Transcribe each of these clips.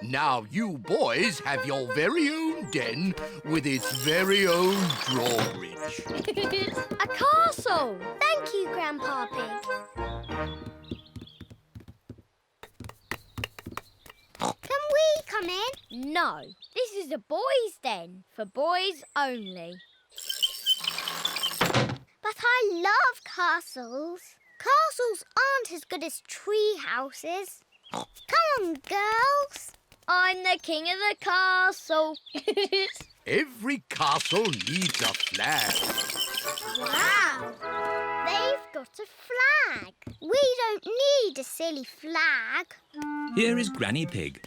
Now you boys have your very own den with its very own drawbridge. A castle! Thank you, Grandpa Pig. Can we come in? No, this is a boys' den, for boys only. But I love castles. Castles aren't as good as tree houses. Come on, girls. I'm the king of the castle. Every castle needs a flag. Wow! They've got a flag. We don't need a silly flag. Here is Granny Pig.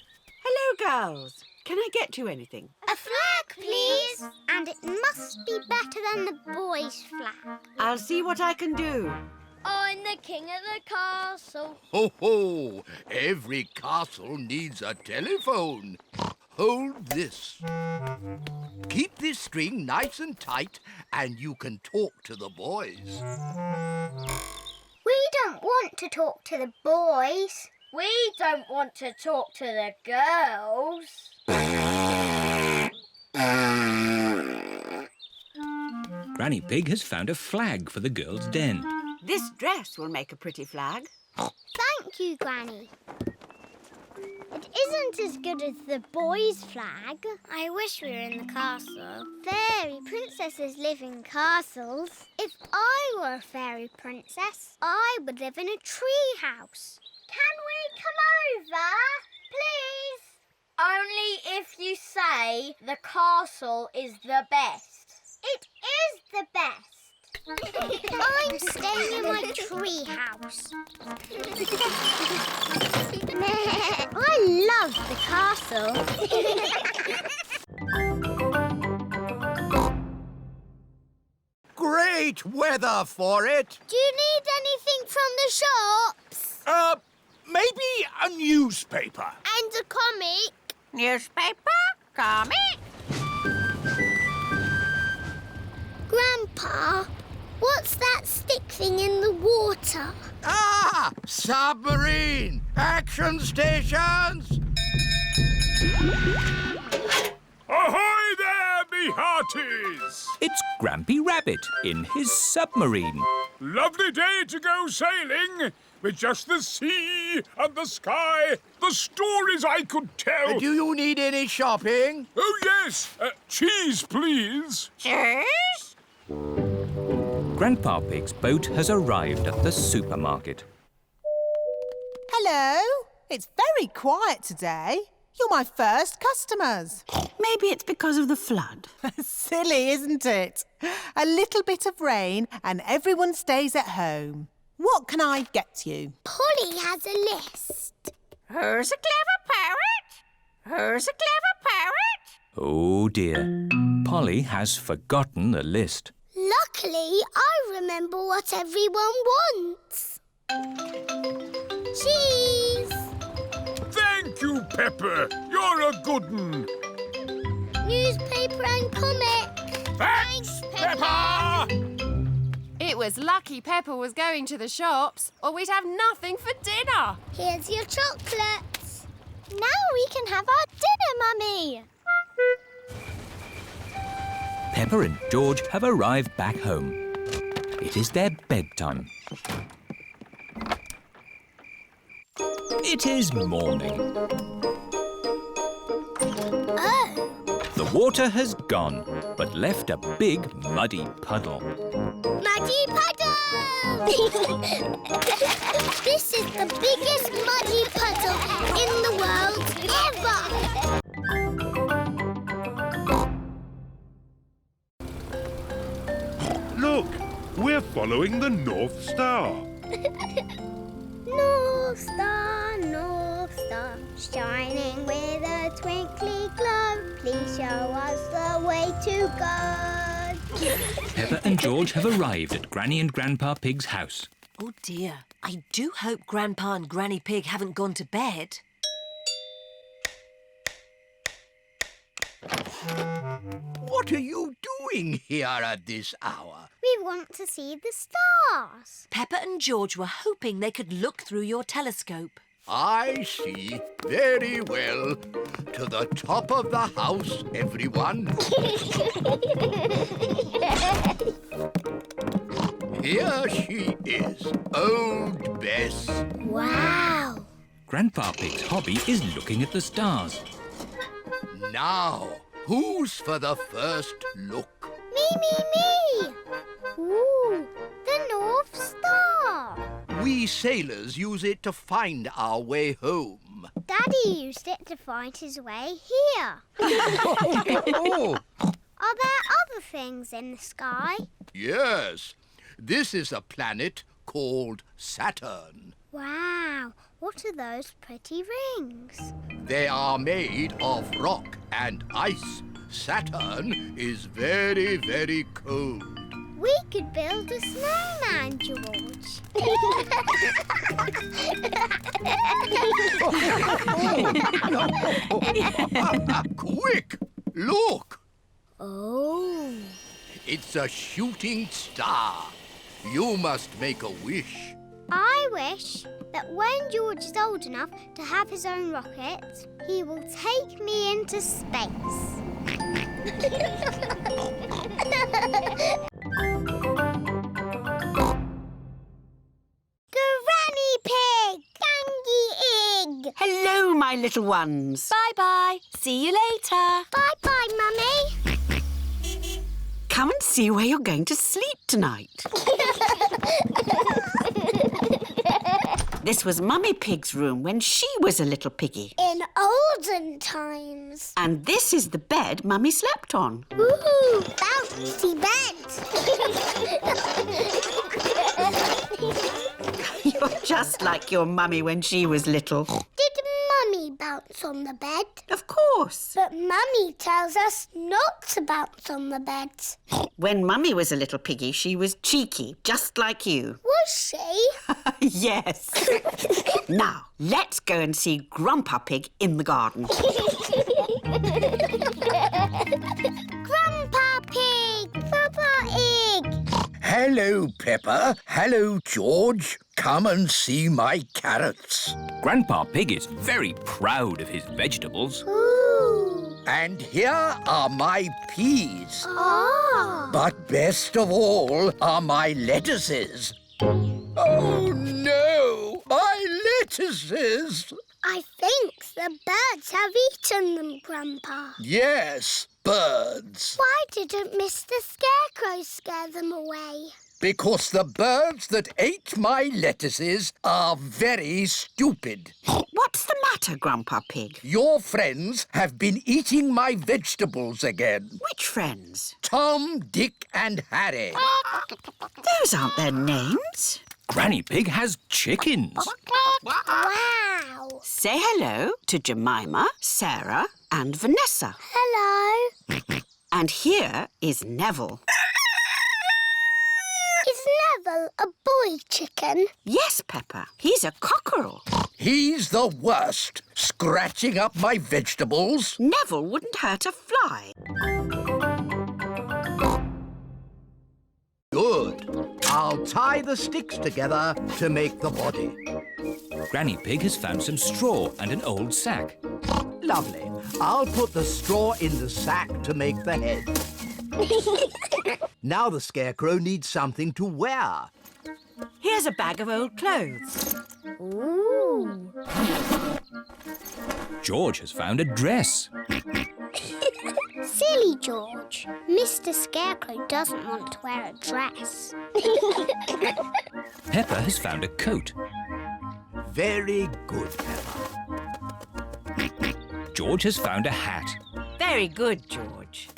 Hello, girls. Can I get you anything? A flag, please. And it must be better than the boys' flag. I'll see what I can do. I'm the king of the castle. Ho, ho! Every castle needs a telephone. Hold this. Keep this string nice and tight and you can talk to the boys. We don't want to talk to the boys. We don't want to talk to the girls. Granny Pig has found a flag for the girls' den. This dress will make a pretty flag. Thank you, Granny. It isn't as good as the boys' flag. I wish we were in the castle. Fairy princesses live in castles. If I were a fairy princess, I would live in a tree house. Can we come over, please? Only if you say the castle is the best. It is the best. I'm staying in my tree house. I love the castle. Great weather for it. Do you need anything from the shops? Maybe a newspaper. And a comic? Newspaper? Comic? Grandpa, what's that stick thing in the water? Ah! Submarine! Action stations! Ahoy there, me hearties! It's Grampy Rabbit in his submarine. Lovely day to go sailing, with just the sea and the sky, the stories I could tell. Do you need any shopping? Oh, yes. Cheese, please. Cheese? Grandpa Pig's boat has arrived at the supermarket. Hello. It's very quiet today. You're my first customers. Maybe it's because of the flood. Silly, isn't it? A little bit of rain and everyone stays at home. What can I get you? Polly has a list. Who's a clever parrot? Who's a clever parrot? Oh dear. Polly has forgotten the list. Luckily, I remember what everyone wants. Cheese! Thank you, Pepper. You're a good un. Newspaper and comic. Thanks, Peppa! It was lucky Peppa was going to the shops, or we'd have nothing for dinner. Here's your chocolates. Now we can have our dinner, Mummy. Peppa and George have arrived back home. It is their bedtime. It is morning. Oh. The water has gone, but left a big muddy puddle. Muddy puddle! This is the biggest muddy puddle in the world ever! Look, we're following the North Star. North Star, shining with a twinkly glow. Please show us the way to go. Peppa and George have arrived at Granny and Grandpa Pig's house. Oh dear, I do hope Grandpa and Granny Pig haven't gone to bed. What are you doing here at this hour? We want to see the stars. Peppa and George were hoping they could look through your telescope. I see. Very well. To the top of the house, everyone. Here she is, old Bess. Wow. Grandpa Pig's hobby is looking at the stars. Now, who's for the first look? Me. Ooh, the North Star. We sailors use it to find our way home. Daddy used it to find his way here. Oh, Are there other things in the sky? yes. This is a planet called Saturn. Wow, what are those pretty rings? They are made of rock and ice. Saturn is very, very cold. We could build a snowman, George. Quick, look. Oh. It's a shooting star. You must make a wish. I wish that when George is old enough to have his own rocket, he will take me into space. Granny Pig! Gangy Egg! Hello, my little ones. Bye-bye. See you later. Bye-bye, Mummy. Come and see where you're going to sleep tonight. This was Mummy Pig's room when she was a little piggy. In olden times. And this is the bed Mummy slept on. Ooh, bouncy bed. You're just like your mummy when she was little. Did Mummy bounce on the bed? Of course. But Mummy tells us not to bounce on the bed. When Mummy was a little piggy, she was cheeky, just like you. Was she? Yes. Now, let's go and see Grandpa Pig in the garden. Grandpa Pig! Peppa Egg! Hello, Peppa. Hello, George. Come and see my carrots. Grandpa Pig is very proud of his vegetables. Ooh! And here are my peas. Ah! But best of all are my lettuces. Oh, no! My lettuces! I think the birds have eaten them, Grandpa. Yes, birds. Why didn't Mr. Scarecrow scare them away? Because the birds that ate my lettuces are very stupid. What's the matter, Grandpa Pig? Your friends have been eating my vegetables again. Which friends? Tom, Dick and Harry. Those aren't their names. Granny Pig has chickens. Wow! Say hello to Jemima, Sarah and Vanessa. Hello. And here is Neville. Is Neville a boy chicken? Yes, Peppa. He's a cockerel. He's the worst, scratching up my vegetables. Neville wouldn't hurt a fly. Good. I'll tie the sticks together to make the body. Granny Pig has found some straw and an old sack. Lovely. I'll put the straw in the sack to make the head. Now the Scarecrow needs something to wear. Here's a bag of old clothes. Ooh. George has found a dress. Silly George. Mr. Scarecrow doesn't want to wear a dress. Peppa has found a coat. Very good, Peppa. George has found a hat. Very good, George.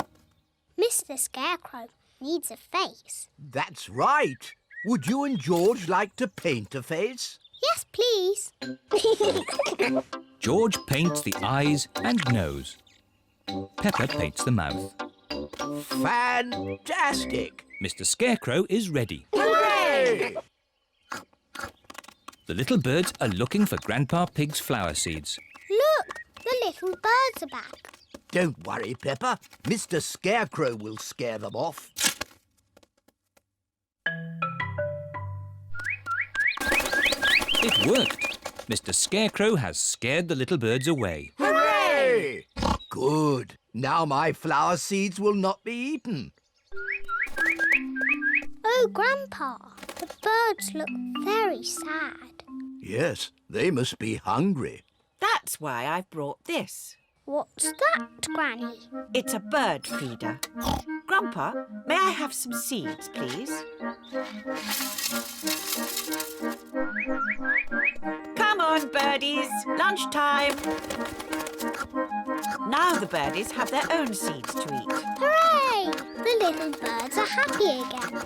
Mr. Scarecrow needs a face. That's right. Would you and George like to paint a face? Yes, please. George paints the eyes and nose. Peppa paints the mouth. Fantastic! Mr. Scarecrow is ready. Hooray! The little birds are looking for Grandpa Pig's flower seeds. Look, the little birds are back. Don't worry, Peppa. Mr. Scarecrow will scare them off. It worked. Mr. Scarecrow has scared the little birds away. Hooray! Good. Now my flower seeds will not be eaten. Oh, Grandpa, the birds look very sad. Yes, they must be hungry. That's why I've brought this. What's that, Granny? It's a bird feeder. Grandpa, may I have some seeds, please? Come on, birdies. Lunchtime. Now the birdies have their own seeds to eat. Hooray! The little birds are happy again.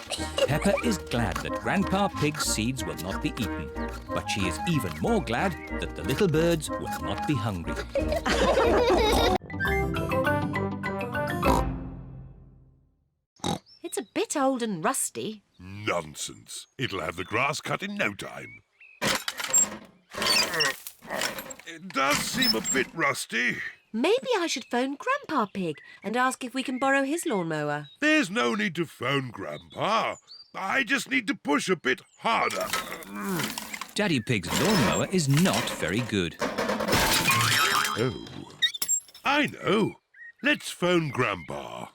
Peppa is glad that Grandpa Pig's seeds will not be eaten, but she is even more glad that the little birds will not be hungry. It's a bit old and rusty. Nonsense. It'll have the grass cut in no time. It does seem a bit rusty. Maybe I should phone Grandpa Pig and ask if we can borrow his lawnmower. There's no need to phone Grandpa. I just need to push a bit harder. Daddy Pig's lawnmower is not very good. Oh, I know. Let's phone Grandpa.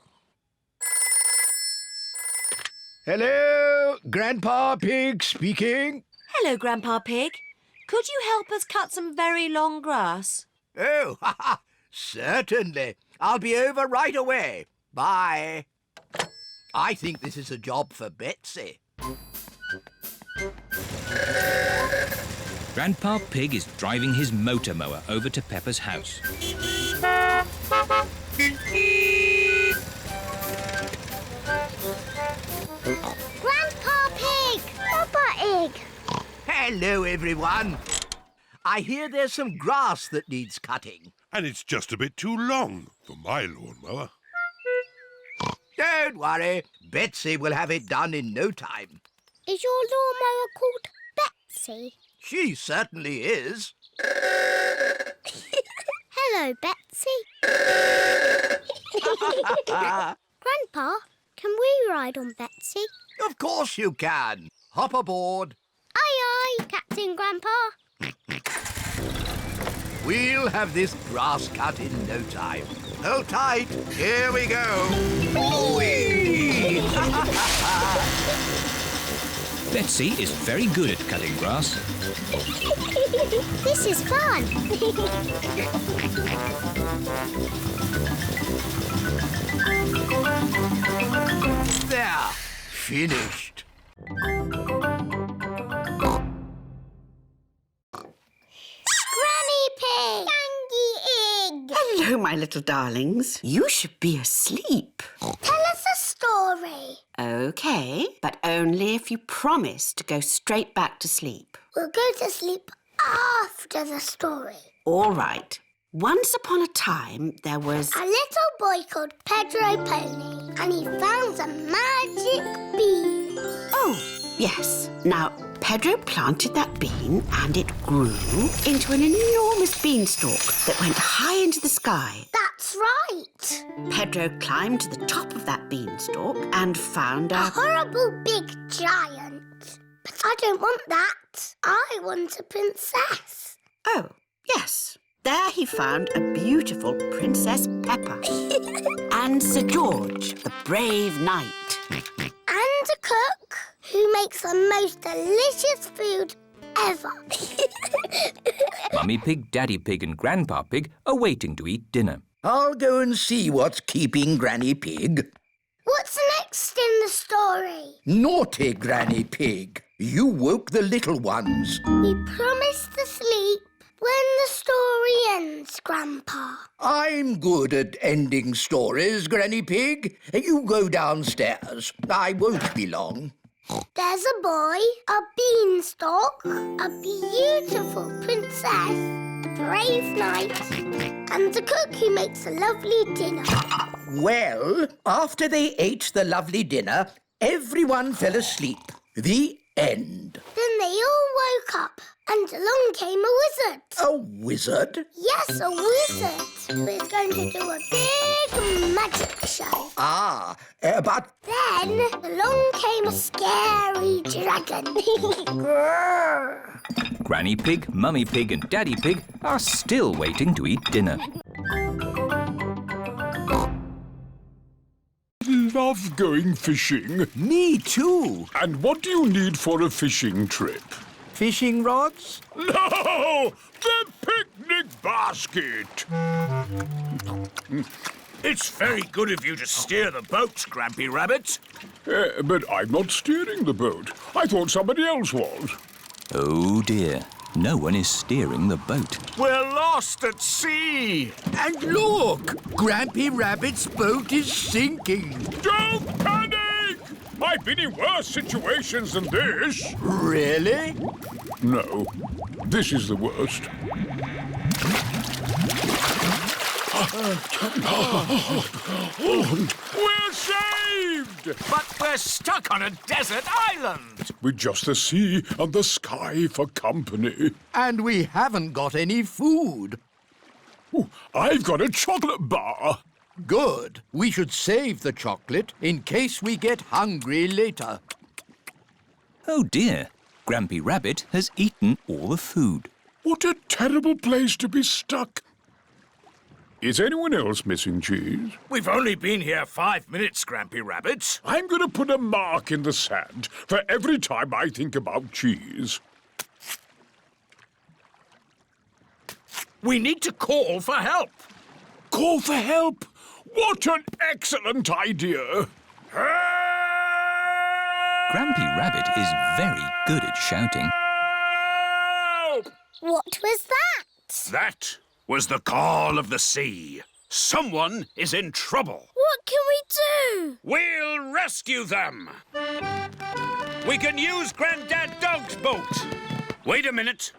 Hello, Grandpa Pig speaking. Hello, Grandpa Pig. Could you help us cut some very long grass? Oh, certainly. I'll be over right away. Bye. I think this is a job for Betsy. Grandpa Pig is driving his motor mower over to Peppa's house. Grandpa Pig! Peppa Pig! Hello, everyone. I hear there's some grass that needs cutting. And it's just a bit too long for my lawnmower. Don't worry. Betsy will have it done in no time. Is your lawnmower called Betsy? She certainly is. Hello, Betsy. Grandpa, can we ride on Betsy? Of course you can. Hop aboard. Aye, aye, Captain Grandpa. We'll have this grass cut in no time. Hold tight. Here we go. Whee! Betsy is very good at cutting grass. This is fun. There. Finished. Granny Pig! Tangy Egg! Hello, my little darlings. You should be asleep. Tell us a story. OK, but only if you promise to go straight back to sleep. We'll go to sleep after the story. All right. Once upon a time, there was... A little boy called Pedro Pony, and he found a magic bean. Oh, yes. Now, Pedro planted that bean and it grew into an enormous beanstalk that went high into the sky. That's right. Pedro climbed to the top of that beanstalk and found A horrible big giant. But I don't want that. I want a princess. Oh, yes. There he found a beautiful Princess Peppa and Sir George, the brave knight. And a cook who makes the most delicious food ever. Mummy Pig, Daddy Pig and Grandpa Pig are waiting to eat dinner. I'll go and see what's keeping Granny Pig. What's next in the story? Naughty Granny Pig. You woke the little ones. We promised to sleep when the story ends, Grandpa. I'm good at ending stories, Granny Pig. You go downstairs. I won't be long. There's a boy, a beanstalk, a beautiful princess, a brave knight, and a cook who makes a lovely dinner. Well, after they ate the lovely dinner, everyone fell asleep. The end. Then they all woke up And along came a wizard. A wizard? Yes, a wizard who is going to do a big magic show. But... Then along came a scary dragon. Granny Pig, Mummy Pig and Daddy Pig are still waiting to eat dinner. Love going fishing. Me too. And what do you need for a fishing trip? Fishing rods? No! The picnic basket! It's very good of you to steer the boat, Grampy Rabbit. But I'm not steering the boat. I thought somebody else was. Oh dear, no one is steering the boat. We're lost at sea. And look! Grampy Rabbit's boat is sinking. Don't panic! I've been in worse situations than this. Really? No, this is the worst. We're saved! But we're stuck on a desert island. With just the sea and the sky for company. And we haven't got any food. Ooh, I've got a chocolate bar. Good. We should save the chocolate in case we get hungry later. Oh dear, Grampy Rabbit has eaten all the food. What a terrible place to be stuck. Is anyone else missing cheese? We've only been here 5 minutes, Grampy Rabbit. I'm going to put a mark in the sand for every time I think about cheese. We need to call for help. Call for help? What an excellent idea! Grampy Rabbit is very good at shouting. Help! What was that? That was the call of the sea. Someone is in trouble. What can we do? We'll rescue them. We can use Grandad Dog's boat. Wait a minute.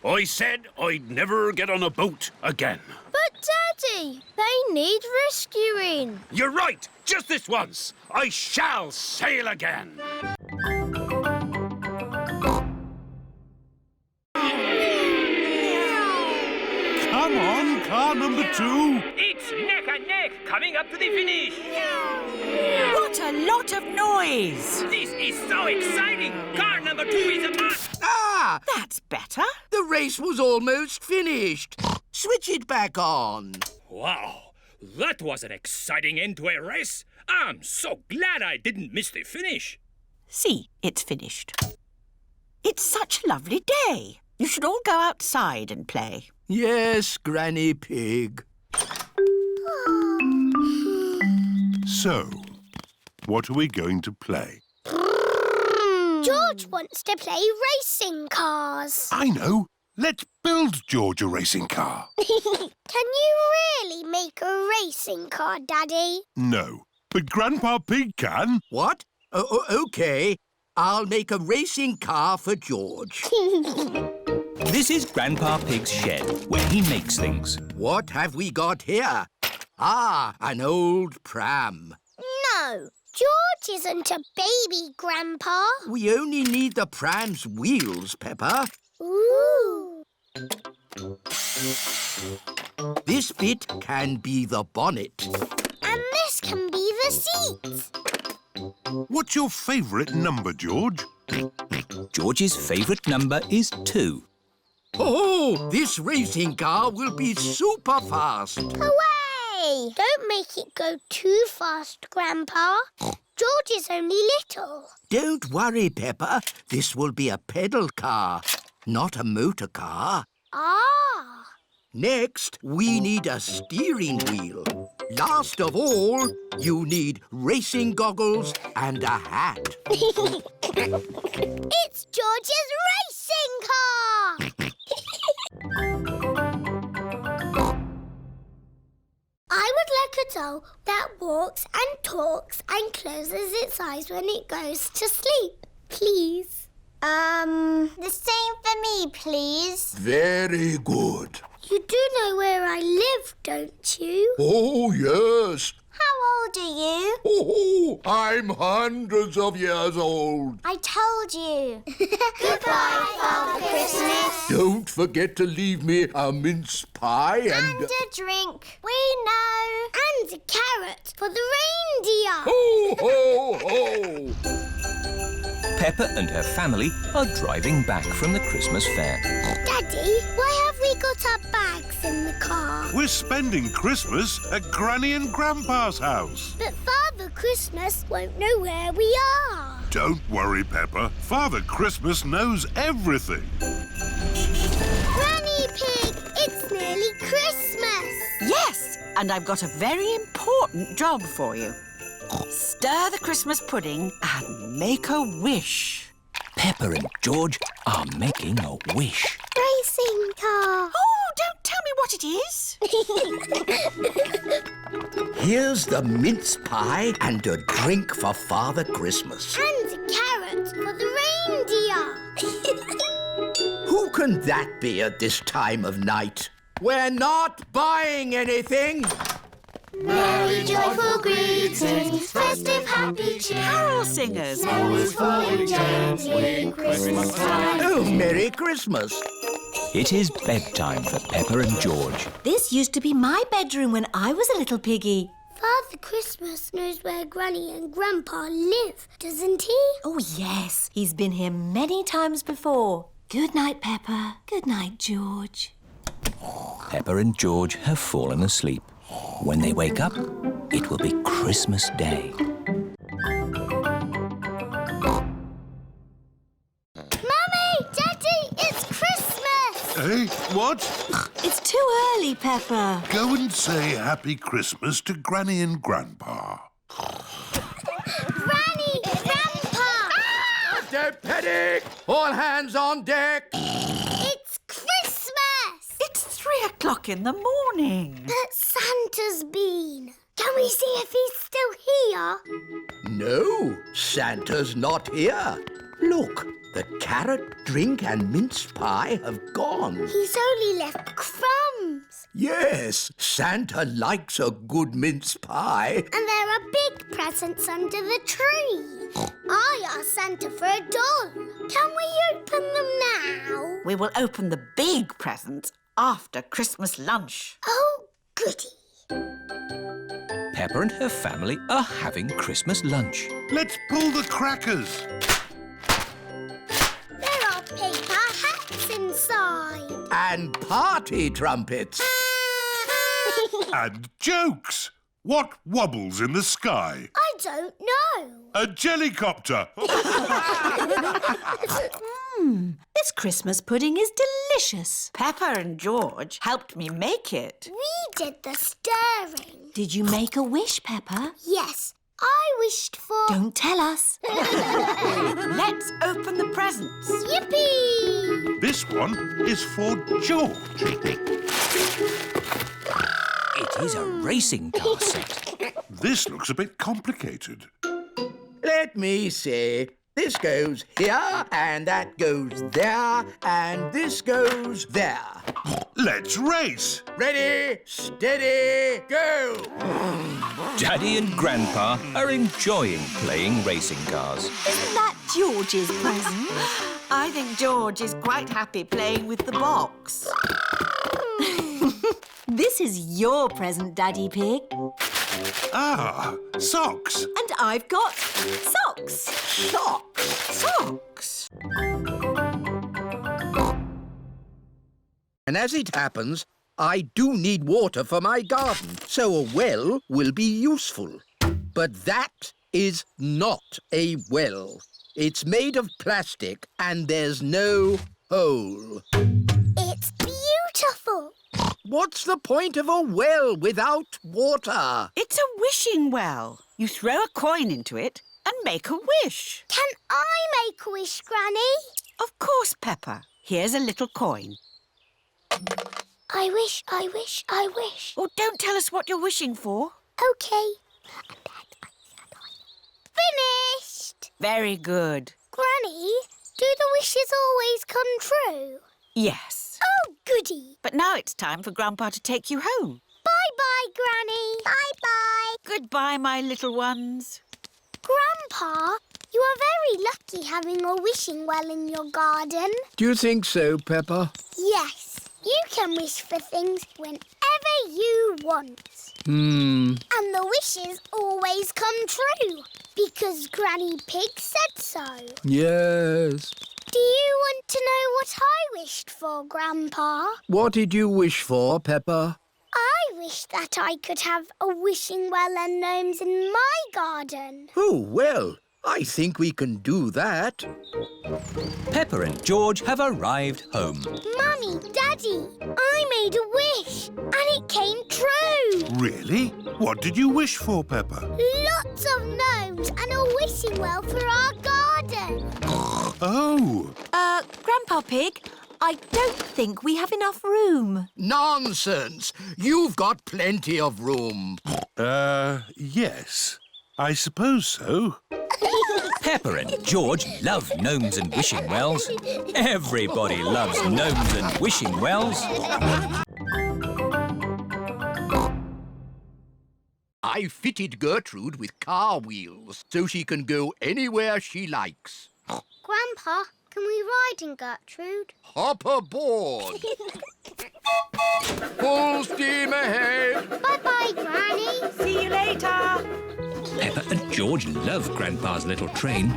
I said I'd never get on a boat again. But, Daddy, they need rescuing. You're right. Just this once. I shall sail again. Come on, car number 2. It's neck and neck coming up to the finish. What a lot of noise! This is so exciting. Car number 2 is a pass. Ah! That's better. The race was almost finished. Switch it back on. Wow, that was an exciting end to a race. I'm so glad I didn't miss the finish. See, it's finished. It's such a lovely day. You should all go outside and play. Yes, Granny Pig. So, what are we going to play? George wants to play racing cars. I know. Let's build George a racing car. Can you really make a racing car, Daddy? No, but Grandpa Pig can. What? OK. I'll make a racing car for George. This is Grandpa Pig's shed, where he makes things. What have we got here? Ah, an old pram. No, George isn't a baby, Grandpa. We only need the pram's wheels, Peppa. Ooh. This bit can be the bonnet. And this can be the seat. What's your favourite number, George? George's favourite number is 2. Oh, this racing car will be super fast. Hooray! Don't make it go too fast, Grandpa. George is only little. Don't worry, Peppa. This will be a pedal car, not a motor car. Ah! Next, we need a steering wheel. Last of all, you need racing goggles and a hat. It's George's racing car! I would like a doll that walks and talks and closes its eyes when it goes to sleep, please. The same for me, please. Very good. You do know where I live, don't you? Oh, yes. How old are you? Oh, I'm hundreds of years old. I told you. Goodbye, Father Christmas. Don't forget to leave me a mince pie And a drink. We know. And a carrot for the reindeer. Ho, ho, ho! Peppa and her family are driving back from the Christmas fair. Daddy, why have we got our bags in the car? We're spending Christmas at Granny and Grandpa's house. But Father Christmas won't know where we are. Don't worry, Peppa. Father Christmas knows everything. Granny Pig, it's nearly Christmas. Yes, and I've got a very important job for you. Stir the Christmas pudding and make a wish. Peppa and George are making a wish. Racing car. Oh, don't tell me what it is. Here's the mince pie and a drink for Father Christmas. And a carrot for the reindeer. Who can that be at this time of night? We're not buying anything. Merry joyful greetings, festive happy cheer. Carol singers. Snow is falling gently in Christmas time. Oh, Merry Christmas. It is bedtime for Peppa and George. This used to be my bedroom when I was a little piggy. Father Christmas knows where Granny and Grandpa live, doesn't he? Oh, yes. He's been here many times before. Good night, Peppa. Good night, George. Peppa and George have fallen asleep. When they wake up, it will be Christmas Day. Mummy! Daddy! It's Christmas! Hey, what? It's too early, Peppa. Go and say Happy Christmas to Granny and Grandpa. Granny! Grandpa! Don't panic! All hands on deck! It's Christmas! It's 3 o'clock in the morning. But Santa's been. Can we see if he's still here? No, Santa's not here. Look, the carrot drink and mince pie have gone. He's only left crumbs. Yes, Santa likes a good mince pie. And there are big presents under the tree. I asked Santa for a doll. Can we open them now? We will open the big presents after Christmas lunch. Oh, goody. Peppa and her family are having Christmas lunch. Let's pull the crackers. There are paper hats inside. And party trumpets. And jokes. What wobbles in the sky? I don't know. A jellycopter. This Christmas pudding is delicious. Peppa and George helped me make it. We did the stirring. Did you make a wish, Peppa? Yes, I wished for... Don't tell us. Let's open the presents. Yippee! This one is for George. It is a racing car set. This looks a bit complicated. Let me see. This goes here, and that goes there, and this goes there. Let's race. Ready, steady, go! Daddy and Grandpa are enjoying playing racing cars. Isn't that George's present? I think George is quite happy playing with the box. This is your present, Daddy Pig. Ah, socks. And I've got socks. Socks. And as it happens, I do need water for my garden, so a well will be useful. But that is not a well. It's made of plastic and there's no hole. It's beautiful. What's the point of a well without water? It's a wishing well. You throw a coin into it and make a wish. Can I make a wish, Granny? Of course, Peppa. Here's a little coin. I wish, I wish, I wish. Oh, don't tell us what you're wishing for. OK. Finished! Very good. Granny, do the wishes always come true? Yes. Oh, goody. But now it's time for Grandpa to take you home. Bye-bye, Granny. Bye-bye. Goodbye, my little ones. Grandpa, You are very lucky having a wishing well in your garden. Do you think so, Peppa? Yes. You can wish for things whenever you want. And the wishes always come true, because Granny Pig said so. Yes. Do you want to know what I wished for, Grandpa? What did you wish for, Peppa? I wish that I could have a wishing well and gnomes in my garden. Oh, well, I think we can do that. Peppa and George have arrived home. Mummy, Daddy, I made a wish and it came true. Really? What did you wish for, Peppa? Lots of gnomes and a wishing well for our garden. Oh! Grandpa Pig, I don't think we have enough room. Nonsense! You've got plenty of room. Yes. I suppose so. Peppa and George love gnomes and wishing wells. Everybody loves gnomes and wishing wells. I fitted Gertrude with car wheels so she can go anywhere she likes. Grandpa, can we ride in Gertrude? Hop aboard! Full steam ahead! Bye-bye, Granny. See you later. Peppa and George love Grandpa's little train.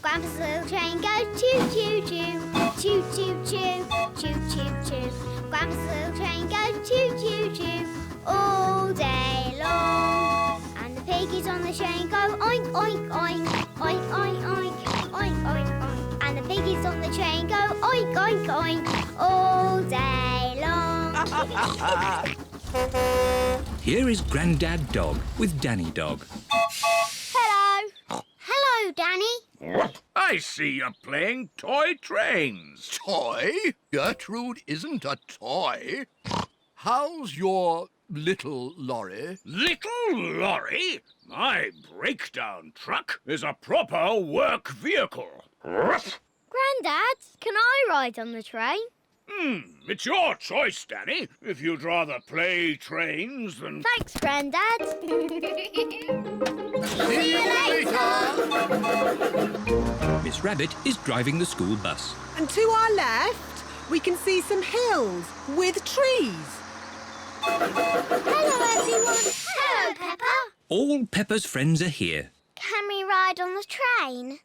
Grandpa's little train goes choo-choo-choo, choo-choo-choo, choo-choo-choo. Grandpa's little train goes choo-choo-choo all day long. And the piggies on the train go oink, oink, oink, oink, oink, oink, oink, oink, oink. And the piggies on the train go oink, oink, oink all day long. Here is Grandad Dog with Danny Dog. Hello. Hello, Danny. I see you're playing toy trains. Toy? Gertrude isn't a toy. How's your little lorry? Little lorry? My breakdown truck is a proper work vehicle. Grandad, can I ride on the train? It's your choice, Danny. If you'd rather play trains than... Thanks, Grandad. See you later! Miss Rabbit is driving the school bus. And to our left, we can see some hills with trees. Hello, everyone. Hello, Peppa. All Peppa's friends are here. Can we ride on the train?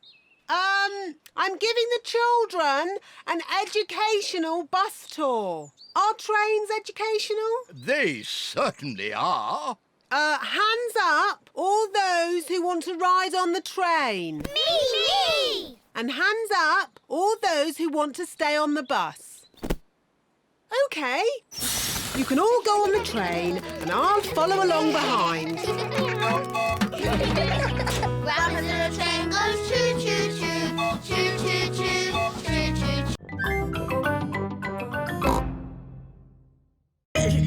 I'm giving the children an educational bus tour. Are trains educational? They certainly are. Hands up, all those who want to ride on the train. Me! And hands up, all those who want to stay on the bus. OK. You can all go on the train and I'll follow along behind. Grandpa's little train goes choo-choo-choo, choo-choo-choo, choo-choo-choo.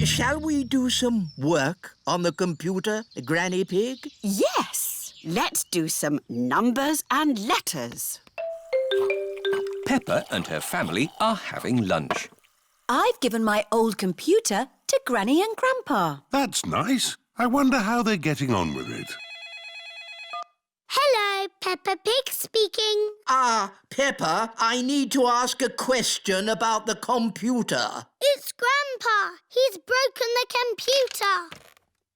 Shall we do some work on the computer, Granny Pig? Yes. Let's do some numbers and letters. Peppa and her family are having lunch. I've given my old computer to Granny and Grandpa. That's nice. I wonder how they're getting on with it. Hello, Peppa Pig speaking. Peppa, I need to ask a question about the computer. It's Grandpa. He's broken the computer.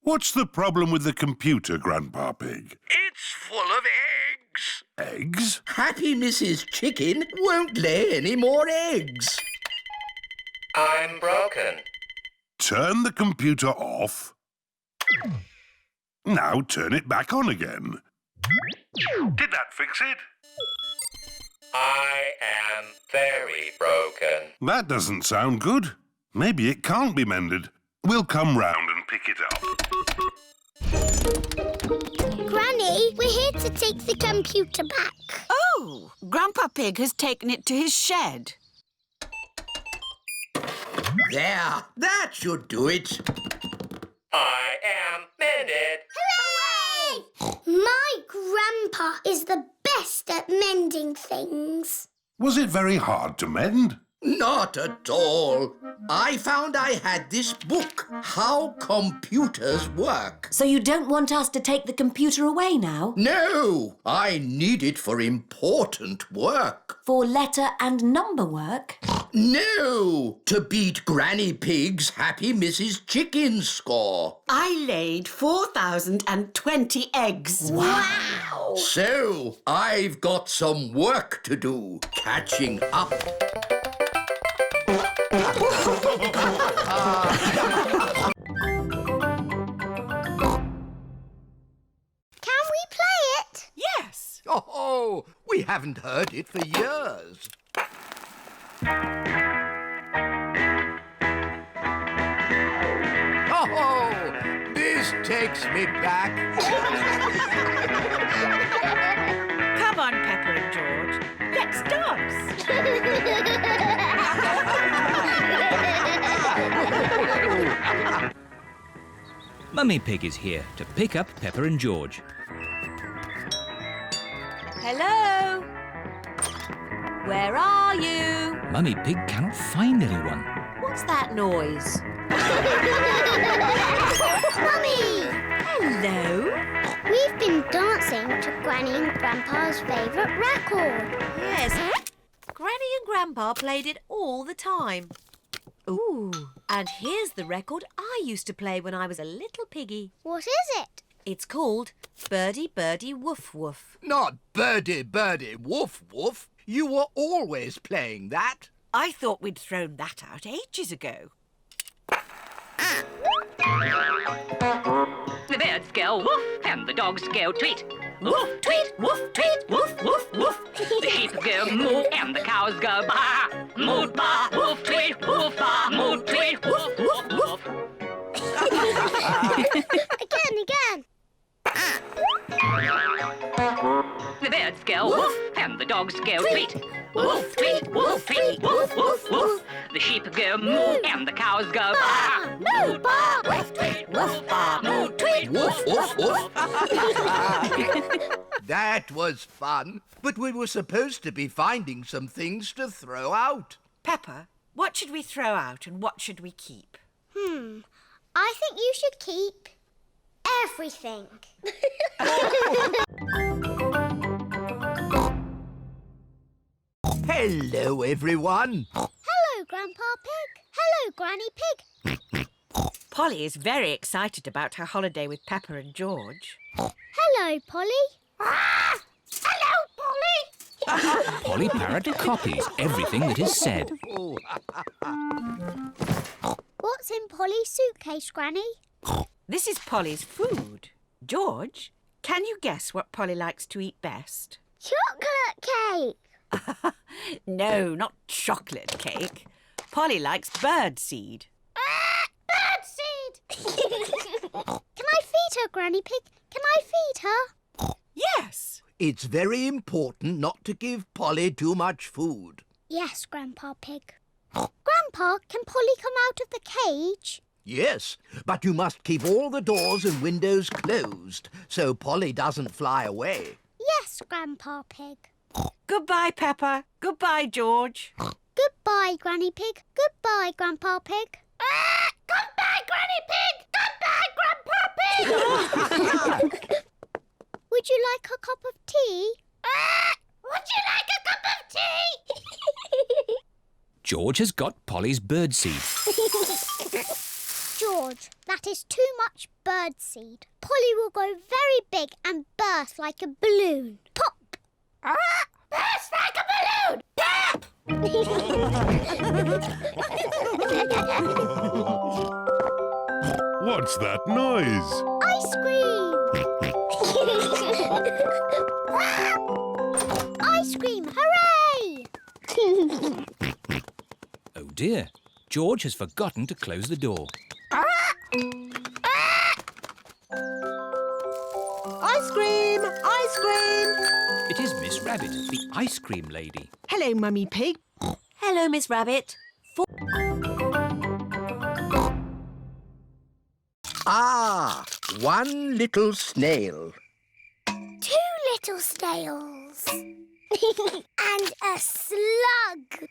What's the problem with the computer, Grandpa Pig? It's full of eggs. Eggs? Happy Mrs. Chicken won't lay any more eggs. I'm broken. Turn the computer off. Now turn it back on again. Did that fix it? I am very broken. That doesn't sound good. Maybe it can't be mended. We'll come round and pick it up. Granny, we're here to take the computer back. Oh, Grandpa Pig has taken it to his shed. There, that should do it. I am mended. Hooray! My Grandpa is the best at mending things. Was it very hard to mend? Not at all. I found I had this book, How Computers Work. So you don't want us to take the computer away now? No, I need it for important work. For letter and number work? No, to beat Granny Pig's Happy Mrs. Chicken score. I laid 4,020 eggs. Wow! So, I've got some work to do, catching up. Can we play it? Yes. Oh, we haven't heard it for years. Oh, this takes me back. Come on, Peppa and George. Let's dance. Mummy Pig is here to pick up Peppa and George. Hello? Where are you? Mummy Pig cannot find anyone. What's that noise? Mummy! Hello? We've been dancing to Granny and Grandpa's favourite record. Yes. Granny and Grandpa played it all the time. Ooh, and here's the record I used to play when I was a little piggy. What is it? It's called Birdie Birdie Woof Woof. Not birdie, birdie, woof, woof. You were always playing that. I thought we'd thrown that out ages ago. The birds go woof and the dogs go tweet. Woof, tweet, woof, tweet, woof, woof, woof. The sheep go moo and the cows go baa. Moo, baa, woof, tweet, woof, baa. Moo, tweet, woof, woof, woof. Again. The birds go woof and the dogs go tweet. Woof, tweet, woof, tweet, woof, woof, woof. The sheep go moo and the cows go baa. Moo, baa, woof, tweet, woof, baa. Moo, tweet, Woof, woof, woof. That was fun, but we were supposed to be finding some things to throw out. Peppa, what should we throw out and what should we keep? I think you should keep everything. Hello, everyone. Hello, Grandpa Pig. Hello, Granny Pig. Polly is very excited about her holiday with Peppa and George. Hello, Polly. Hello, Polly! Polly Parrot copies everything that is said. What's in Polly's suitcase, Granny? This is Polly's food. George, can you guess what Polly likes to eat best? Chocolate cake. No, not chocolate cake. Polly likes birdseed. Birdseed! Can I feed her, Granny Pig? Can I feed her? Yes. It's very important not to give Polly too much food. Yes, Grandpa Pig. Grandpa, can Polly come out of the cage? Yes, but you must keep all the doors and windows closed so Polly doesn't fly away. Yes, Grandpa Pig. Goodbye, Peppa. Goodbye, George. Goodbye, Granny Pig. Goodbye, Grandpa Pig. Goodbye, Granny Pig! Goodbye, Grandpa Pig! Would you like a cup of tea? Would you like a cup of tea? George has got Polly's birdseed. George, that is too much birdseed. Polly will grow very big and burst like a balloon. Pop! Burst like a balloon! Pop! What's that noise? Ice cream! Ice cream, hooray! Oh dear, George has forgotten to close the door. Ice cream! Ice cream! It is Miss Rabbit, the ice cream lady. Hello, Mummy Pig. Hello, Miss Rabbit. Ah, one little snail. 2 little snails. And a slug.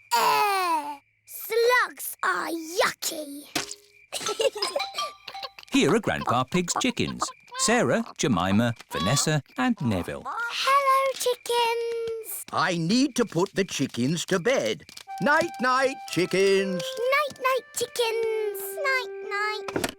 Slug, eggs are yucky. Here are Grandpa Pig's chickens. Sarah, Jemima, Vanessa and Neville. Hello, chickens. I need to put the chickens to bed. Night-night, chickens. Night-night, chickens. Night-night.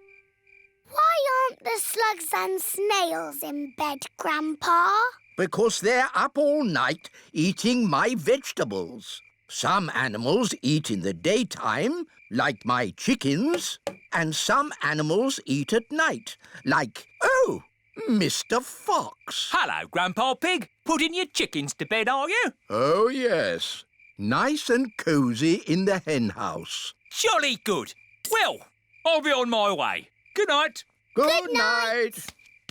Why aren't the slugs and snails in bed, Grandpa? Because they're up all night eating my vegetables. Some animals eat in the daytime, like my chickens, and some animals eat at night, like, Mr. Fox. Hello, Grandpa Pig. Putting your chickens to bed, are you? Oh, yes. Nice and cosy in the hen house. Jolly good. Well, I'll be on my way. Good night. Good night.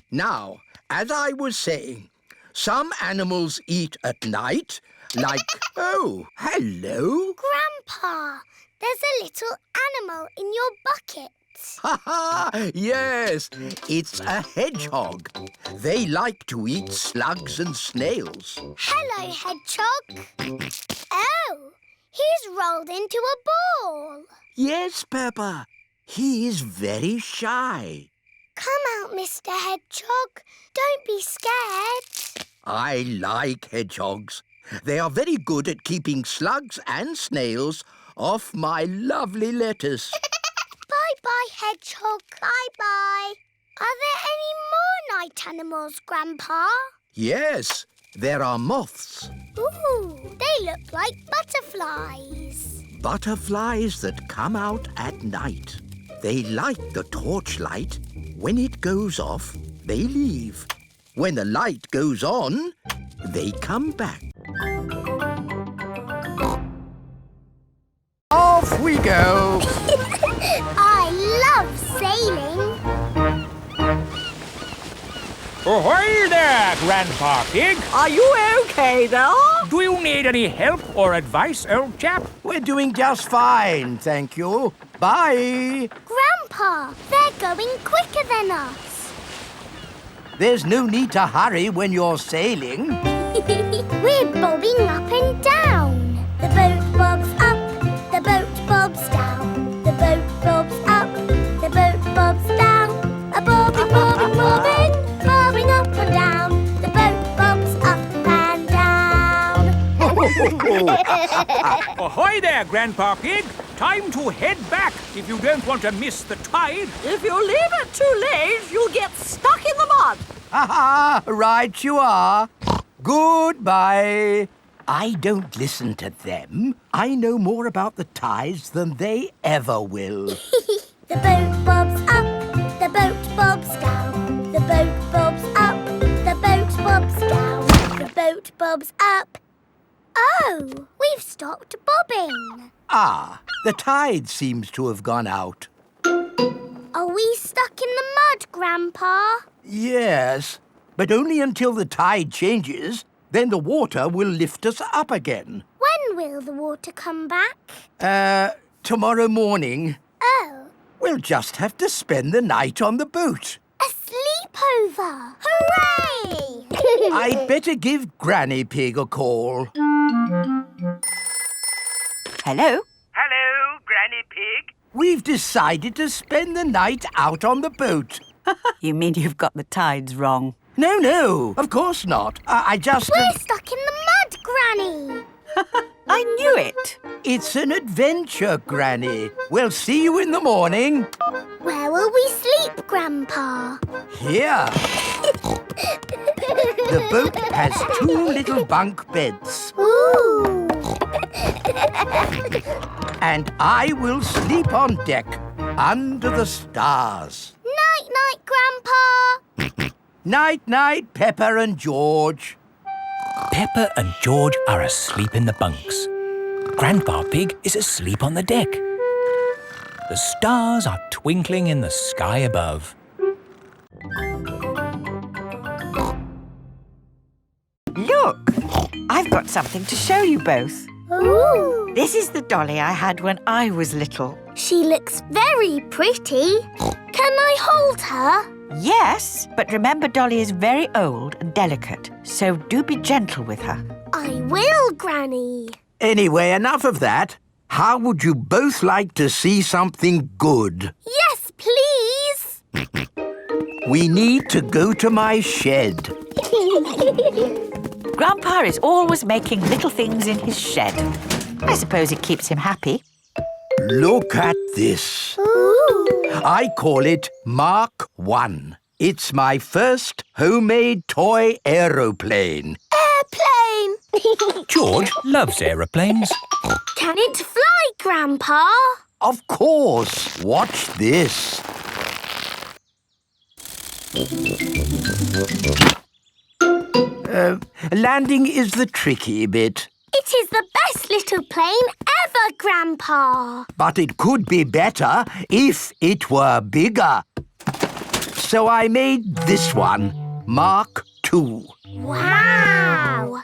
Now, as I was saying, some animals eat at night, like... Oh, hello. Grandpa, there's a little animal in your bucket. Ha ha! Yes, it's a hedgehog. They like to eat slugs and snails. Hello, hedgehog. Oh, he's rolled into a ball. Yes, Peppa. He is very shy. Come out, Mr. Hedgehog. Don't be scared. I like hedgehogs. They are very good at keeping slugs and snails off my lovely lettuce. Bye-bye, hedgehog. Bye-bye. Are there any more night animals, Grandpa? Yes, there are moths. Ooh, they look like butterflies. Butterflies that come out at night. They like the torchlight. When it goes off, they leave. When the light goes on, they come back. Off we go! I love sailing. Ahoy there, Grandpa Pig. Are you okay there? Do you need any help or advice, old chap? We're doing just fine, thank you. Bye! Grandpa, they're going quicker than us. There's no need to hurry when you're sailing. We're bobbing up and down. The boat bobs up, the boat bobs down. The boat bobs up, the boat bobs down. A bobbing, bobbing, bobbing, bobbing up and down. The boat bobs up and down. Ahoy there, Grandpa Pig. Time to head back if you don't want to miss the tide. If you leave it too late, you'll get stuck in the mud. Ha-ha! Right you are. Goodbye. I don't listen to them. I know more about the tides than they ever will. The boat bobs up, the boat bobs down. The boat bobs up, the boat bobs down. The boat bobs up. Oh, we've stopped bobbing. Ah, the tide seems to have gone out. Are we stuck in the mud, Grandpa? Yes, but only until the tide changes. Then the water will lift us up again. When will the water come back? Tomorrow morning. Oh. We'll just have to spend the night on the boat. A sleepover! Hooray! I'd better give Granny Pig a call. Hello? Hello, Granny Pig. We've decided to spend the night out on the boat. You mean you've got the tides wrong? No, of course not. I just... We're stuck in the mud, Granny. I knew it. It's an adventure, Granny. We'll see you in the morning. Where will we sleep, Grandpa? Here. The boat has 2 little bunk beds. Ooh. And I will sleep on deck under the stars. Night-night, Grandpa. Night-night, Peppa and George. Peppa and George are asleep in the bunks. Grandpa Pig is asleep on the deck. The stars are twinkling in the sky above. Look, I've got something to show you both. Ooh. This is the dolly I had when I was little. She looks very pretty. Can I hold her? Yes, but remember Dolly is very old and delicate, so do be gentle with her. I will, Granny. Anyway, enough of that. how would you both like to see something good? Yes, please. We need to go to my shed. Grandpa is always making little things in his shed. I suppose it keeps him happy. Look at this. Ooh. I call it Mark 1. It's my first homemade toy aeroplane. Airplane. George loves aeroplanes. Can it fly, Grandpa? Of course. Watch this. Landing is the tricky bit. It is the best little plane ever, Grandpa. But it could be better if it were bigger. So I made this one, Mark 2. Wow!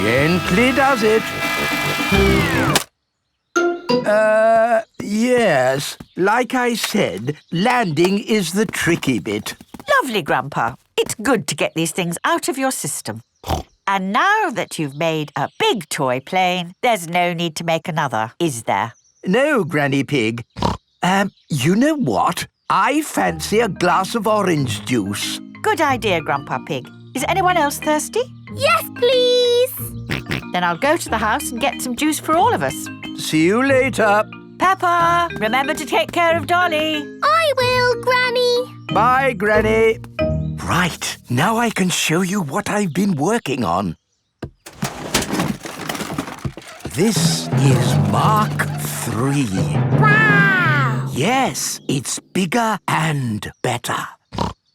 Gently does it. Yes. Like I said, landing is the tricky bit. Lovely, Grandpa. It's good to get these things out of your system. And now that you've made a big toy plane, there's no need to make another, is there? No, Granny Pig. You know what? I fancy a glass of orange juice. Good idea, Grandpa Pig. Is anyone else thirsty? Yes, please. Then I'll go to the house and get some juice for all of us. See you later. Peppa, remember to take care of Dolly. I will, Granny. Bye, Granny. Right, now I can show you what I've been working on. This is Mark 3. Wow! Yes, it's bigger and better.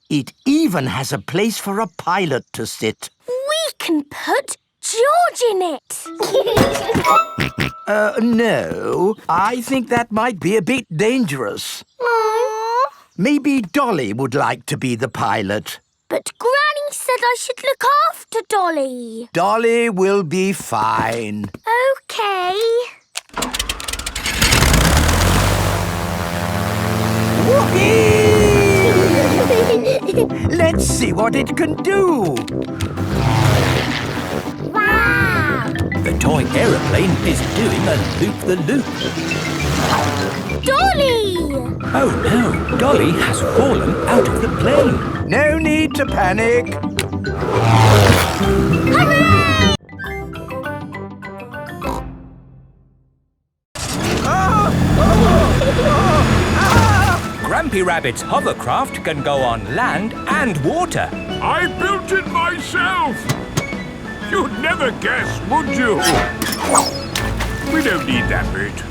It even has a place for a pilot to sit. We can put George in it. No. I think that might be a bit dangerous. Aww. Maybe Dolly would like to be the pilot. But Granny said I should look after Dolly. Dolly will be fine. OK. Whoopee! Let's see what it can do. Wow! The toy aeroplane is doing a loop-the-loop. Dolly! Oh no, Dolly has fallen out of the plane. No need to panic. Hooray! Grampy Rabbit's hovercraft can go on land and water. I built it myself. You'd never guess, would you? We don't need that bit.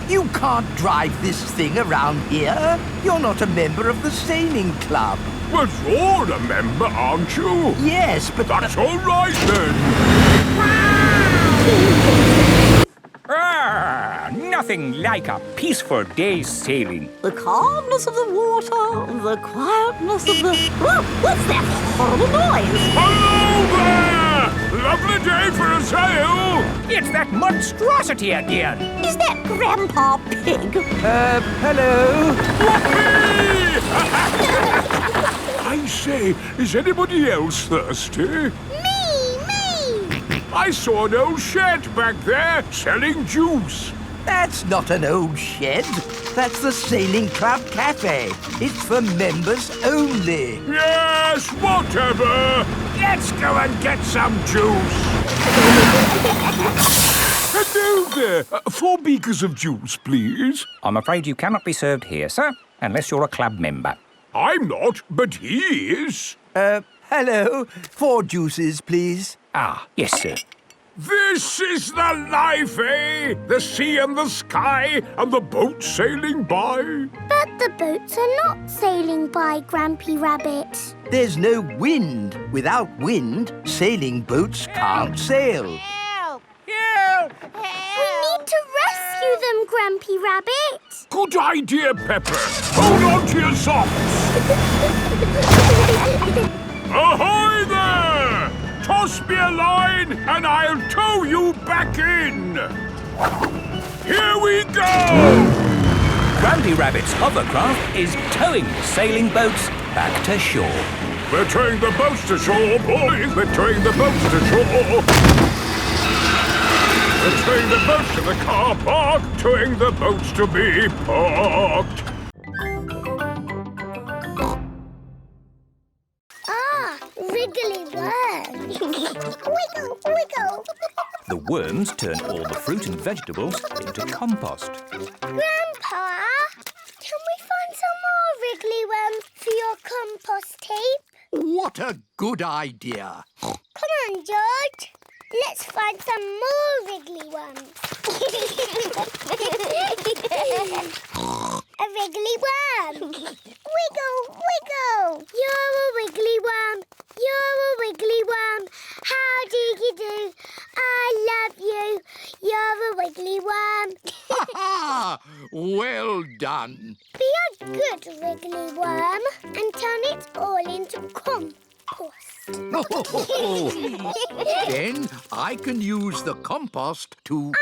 You can't drive this thing around here. You're not a member of the sailing club. Well, you're a member, aren't you? Yes, but... That's all right, then. Nothing like a peaceful day's sailing. The calmness of the water, the quietness of the... Oh, what's that horrible noise? Hello there! Lovely day for a sail! It's that monstrosity again. Is that Grandpa Pig? Hello? I say, is anybody else thirsty? I saw an old shed back there selling juice. That's not an old shed. That's the Sailing Club Cafe. It's for members only. Yes, whatever. Let's go and get some juice. Hello there. 4 beakers of juice, please. I'm afraid you cannot be served here, sir, unless you're a club member. I'm not, but he is. Hello. 4 juices, please. Ah, yes, sir. This is the life, eh? The sea and the sky and the boat sailing by. But the boats are not sailing by, Grampy Rabbit. There's no wind. Without wind, sailing boats can't sail. Help! Help! We need to rescue them, Grampy Rabbit. Good idea, Pepper. Hold on to your socks. Ahoy there! Toss me a line and I'll tow you back in. Here we go! Grampy Rabbit's hovercraft is towing the sailing boats back to shore. We're towing the boats to shore, boys! We're towing the boats to shore! We're towing the boats to the car park! Towing the boats to be parked! Wriggly worms. Wiggle, wiggle. The worms turn all the fruit and vegetables into compost. Grandpa, can we find some more wriggly worms for your compost heap? What a good idea. Come on, George. Let's find some more wriggly worms. A wriggly worm. Wiggle, wiggle. You're a wiggly worm. You're a wiggly worm. How do you do? I love you. You're a wiggly worm. Ha! Well done. Be a good wiggly worm and turn it all into compost. Then I can use the compost to... I know.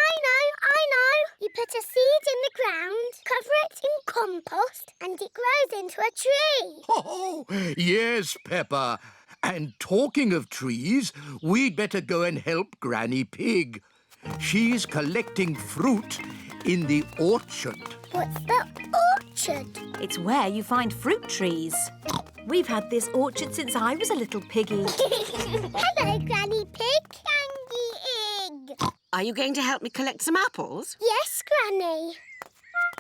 You put a seed in the ground, cover it in compost, and it grows into a tree. Oh, yes, Peppa. And talking of trees, we'd better go and help Granny Pig. She's collecting fruit in the orchard. What's the orchard? It's where you find fruit trees. We've had this orchard since I was a little piggy. Hello, Granny Pig. Candy egg. Are you going to help me collect some apples? Yes, Granny.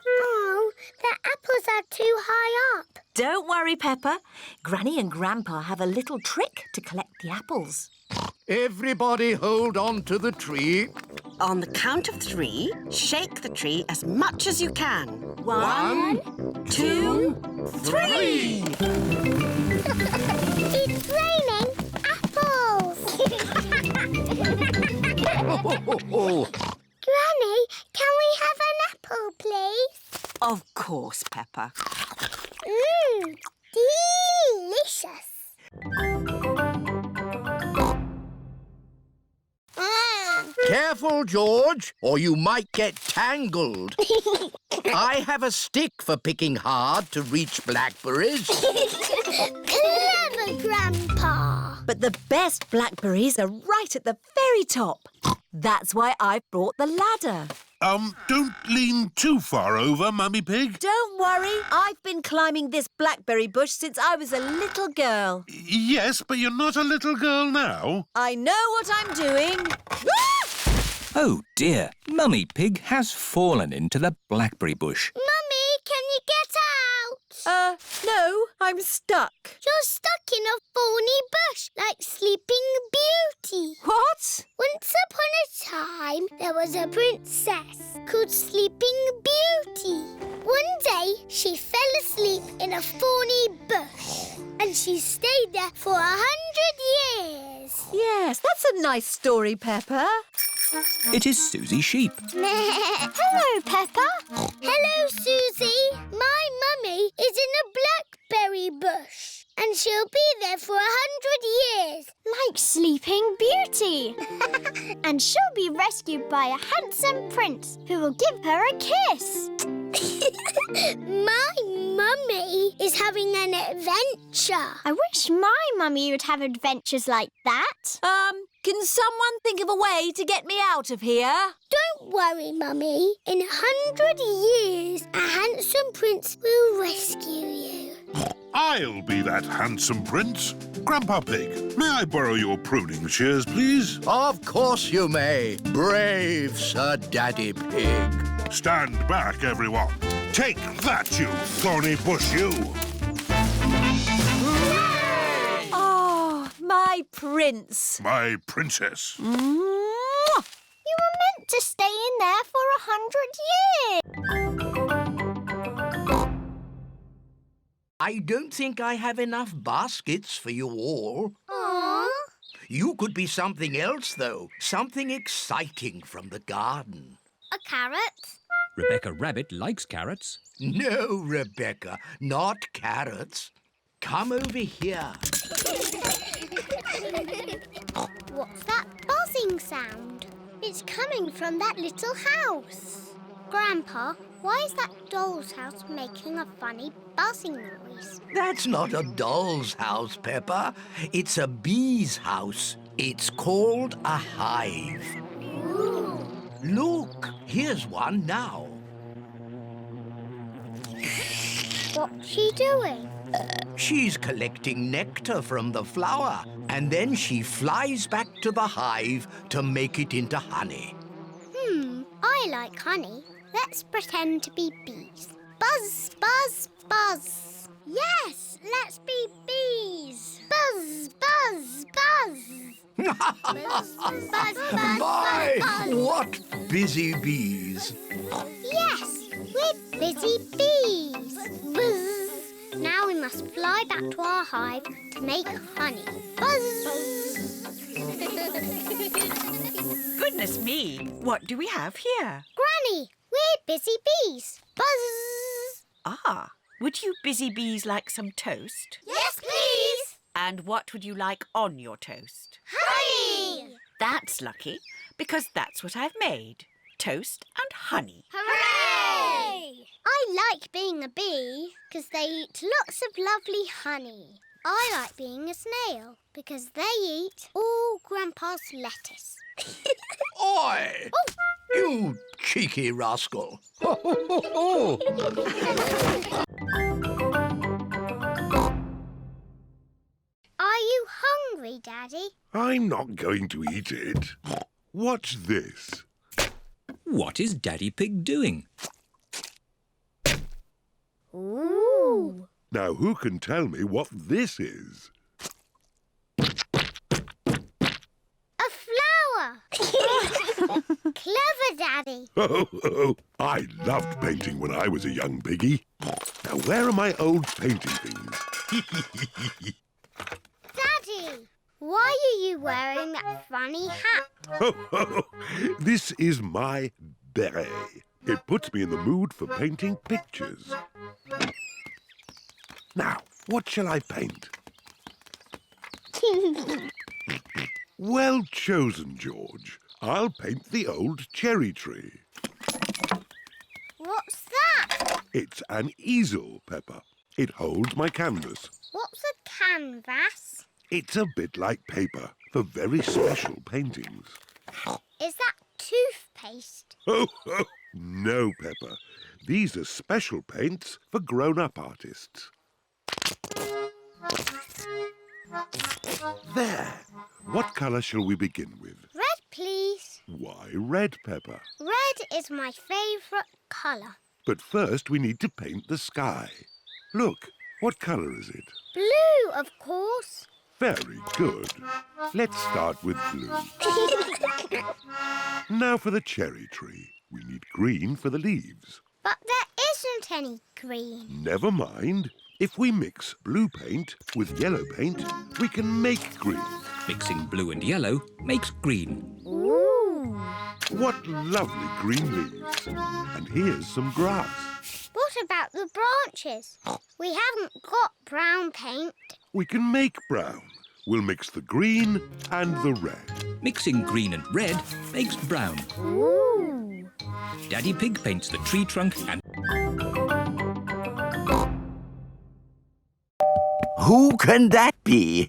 Oh, the apples are too high up. Don't worry, Peppa. Granny and Grandpa have a little trick to collect the apples. Everybody hold on to the tree. On the count of 3, shake the tree as much as you can. 1, 2, 3. It's raining apples. Granny, can we have an apple, please? Of course, Peppa. Delicious. Careful, George, or you might get tangled. I have a stick for picking hard to reach blackberries. Clever, Grandpa. But the best blackberries are right at the very top. That's why I've brought the ladder. Don't lean too far over, Mummy Pig. Don't worry, I've been climbing this blackberry bush since I was a little girl. Yes, but you're not a little girl now. I know what I'm doing. Oh dear, Mummy Pig has fallen into the blackberry bush. Mummy, can you get out? No, I'm stuck. You're stuck in a thorny bush like Sleeping Beauty. What? Once upon a time, there was a princess called Sleeping Beauty. One day, she fell asleep in a thorny bush, and she stayed there for 100 years. Yes, that's a nice story, Peppa. It is Susie Sheep. Hello, Peppa. Hello, Susie. My mummy is in a blackberry bush, and she'll be there for 100 years. Like Sleeping Beauty. And she'll be rescued by a handsome prince who will give her a kiss. My mummy is having an adventure. I wish my mummy would have adventures like that. Can someone think of a way to get me out of here? Don't worry, Mummy. In 100 years, a handsome prince will rescue you. I'll be that handsome prince. Grandpa Pig, may I borrow your pruning shears, please? Of course you may, brave Sir Daddy Pig. Stand back, everyone. Take that, you thorny bush, you. My prince. My princess. You were meant to stay in there for 100 years. I don't think I have enough baskets for you all. Aww. You could be something else, though. Something exciting from the garden. A carrot? Rebecca Rabbit likes carrots. No, Rebecca, not carrots. Come over here. What's that buzzing sound? It's coming from that little house. Grandpa, Why is that doll's house making a funny buzzing noise? That's not a doll's house, Peppa. It's a bee's house. It's called a hive. Ooh. Look, here's one now. What's she doing? She's collecting nectar from the flower, and then she flies back to the hive to make it into honey. I like honey. Let's pretend to be bees. Buzz, buzz, buzz. Yes, let's be bees. Buzz, buzz, buzz. Buzz, buzz, buzz, My, buzz. what busy bees! Yes, we're busy bees. Buzz. Now we must fly back to our hive to make honey. Buzz. Goodness me, what do we have here? Granny, we're busy bees. Buzz. Ah, would you busy bees like some toast? Yes, please. And what would you like on your toast? Honey. That's lucky, because that's what I've made. Toast and honey. Hooray! I like being a bee because they eat lots of lovely honey. I like being a snail because they eat all Grandpa's lettuce. Oi! Oh. You cheeky rascal. Are you hungry, Daddy? I'm not going to eat it. What's this? What is Daddy Pig doing? Ooh. Now, who can tell me what this is? A flower. Clever, Daddy. Oh, I loved painting when I was a young piggy. Now, where are my old painting things? Daddy, why are you wearing that funny hat? This is my beret. It puts me in the mood for painting pictures. Now, what shall I paint? Well chosen, George. I'll paint the old cherry tree. What's that? It's an easel, Peppa. It holds my canvas. What's a canvas? It's a bit like paper for very special paintings. Is that toothpaste? Oh, no, Peppa. These are special paints for grown-up artists. There. What colour shall we begin with? Red, please. Why red, Peppa? Red is my favourite colour. But first we need to paint the sky. Look, what colour is it? Blue, of course. Very good. Let's start with blue. Now for the cherry tree. We need green for the leaves. But there isn't any green. Never mind. If we mix blue paint with yellow paint, we can make green. Mixing blue and yellow makes green. Ooh. What lovely green leaves. And here's some grass. What about the branches? We haven't got brown paint. We can make brown. We'll mix the green and the red. Mixing green and red makes brown. Ooh. Daddy Pig paints the tree trunk and... Who can that be?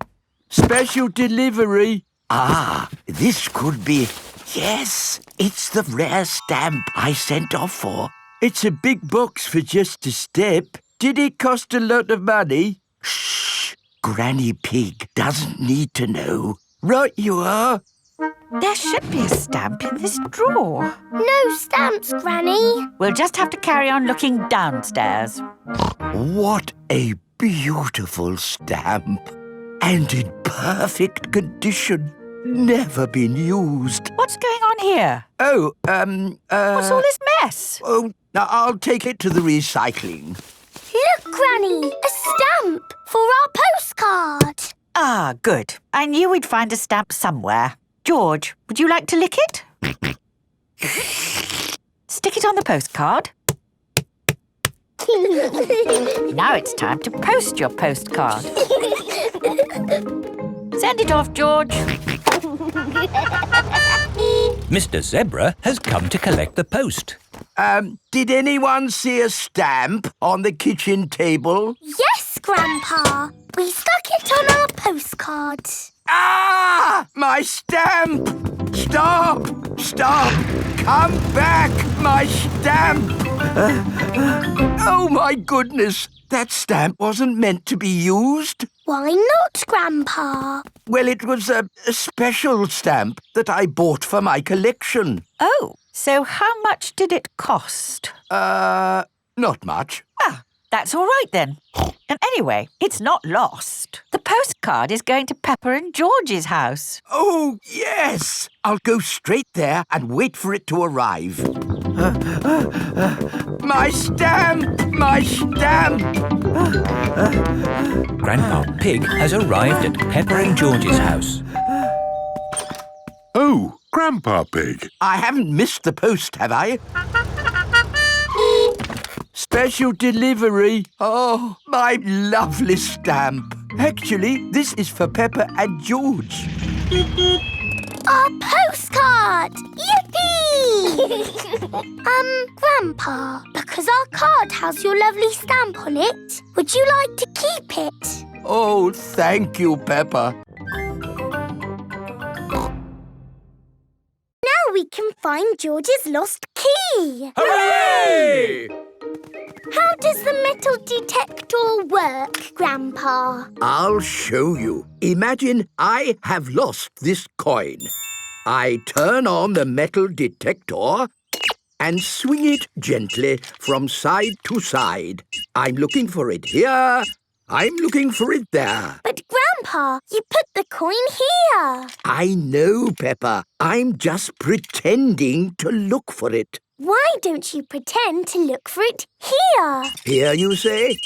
Special delivery? Ah, this could be... Yes, it's the rare stamp I sent off for. It's a big box for just a step. Did it cost a lot of money? Shh! Granny Pig doesn't need to know. Right you are. There should be a stamp in this drawer. No stamps, Granny. We'll just have to carry on looking downstairs. What a beautiful stamp. And in perfect condition. Never been used. What's going on here? Oh, What's all this mess? Oh, now I'll take it to the recycling. Look, Granny, a stamp for our postcard. Ah, good. I knew we'd find a stamp somewhere. George, would you like to lick it? Stick it on the postcard. Now it's time to post your postcard. Send it off, George. Mr. Zebra has come to collect the post. Did anyone see a stamp on the kitchen table? Yes, Grandpa. We stuck it on our postcard. Ah! My stamp! Stop! Stop! Come back! My stamp! Oh, my goodness! That stamp wasn't meant to be used. Why not, Grandpa? Well, it was a special stamp that I bought for my collection. Oh, so how much did it cost? Not much. Ah, that's all right then. And anyway, it's not lost. The postcard is going to Peppa and George's house. Oh, yes! I'll go straight there and wait for it to arrive. My stamp! My stamp! Grandpa Pig has arrived at Peppa and George's house. Oh, Grandpa Pig. I haven't missed the post, have I? Special delivery. Oh, my lovely stamp. Actually, this is for Peppa and George. Our postcard! Yippee! Grandpa, because our card has your lovely stamp on it, would you like to keep it? Oh, thank you, Peppa. Now we can find George's lost key. Hooray! How does the metal detector work, Grandpa? I'll show you. Imagine I have lost this coin. I turn on the metal detector and swing it gently from side to side. I'm looking for it here. I'm looking for it there. But, Grandpa, you put the coin here. I know, Peppa. I'm just pretending to look for it. Why don't you pretend to look for it here? Here, you say?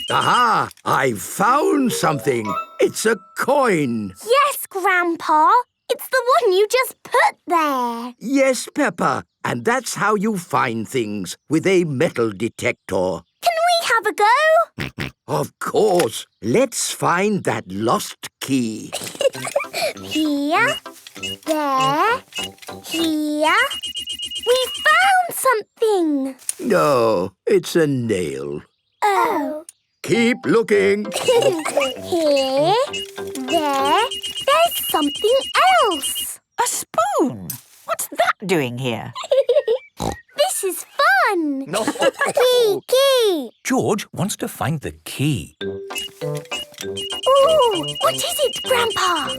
Aha! I've found something. It's a coin. Yes, Grandpa. It's the one you just put there. Yes, Peppa. And that's how you find things, with a metal detector. Can we have a go? Of course. Let's find that lost key. Here, there, here. We found something. No, it's a nail. Oh. Keep looking. Here, there, there's something else. A spoon? What's that doing here? This is fun. Key. George wants to find the key. Ooh, what is it, Grandpa?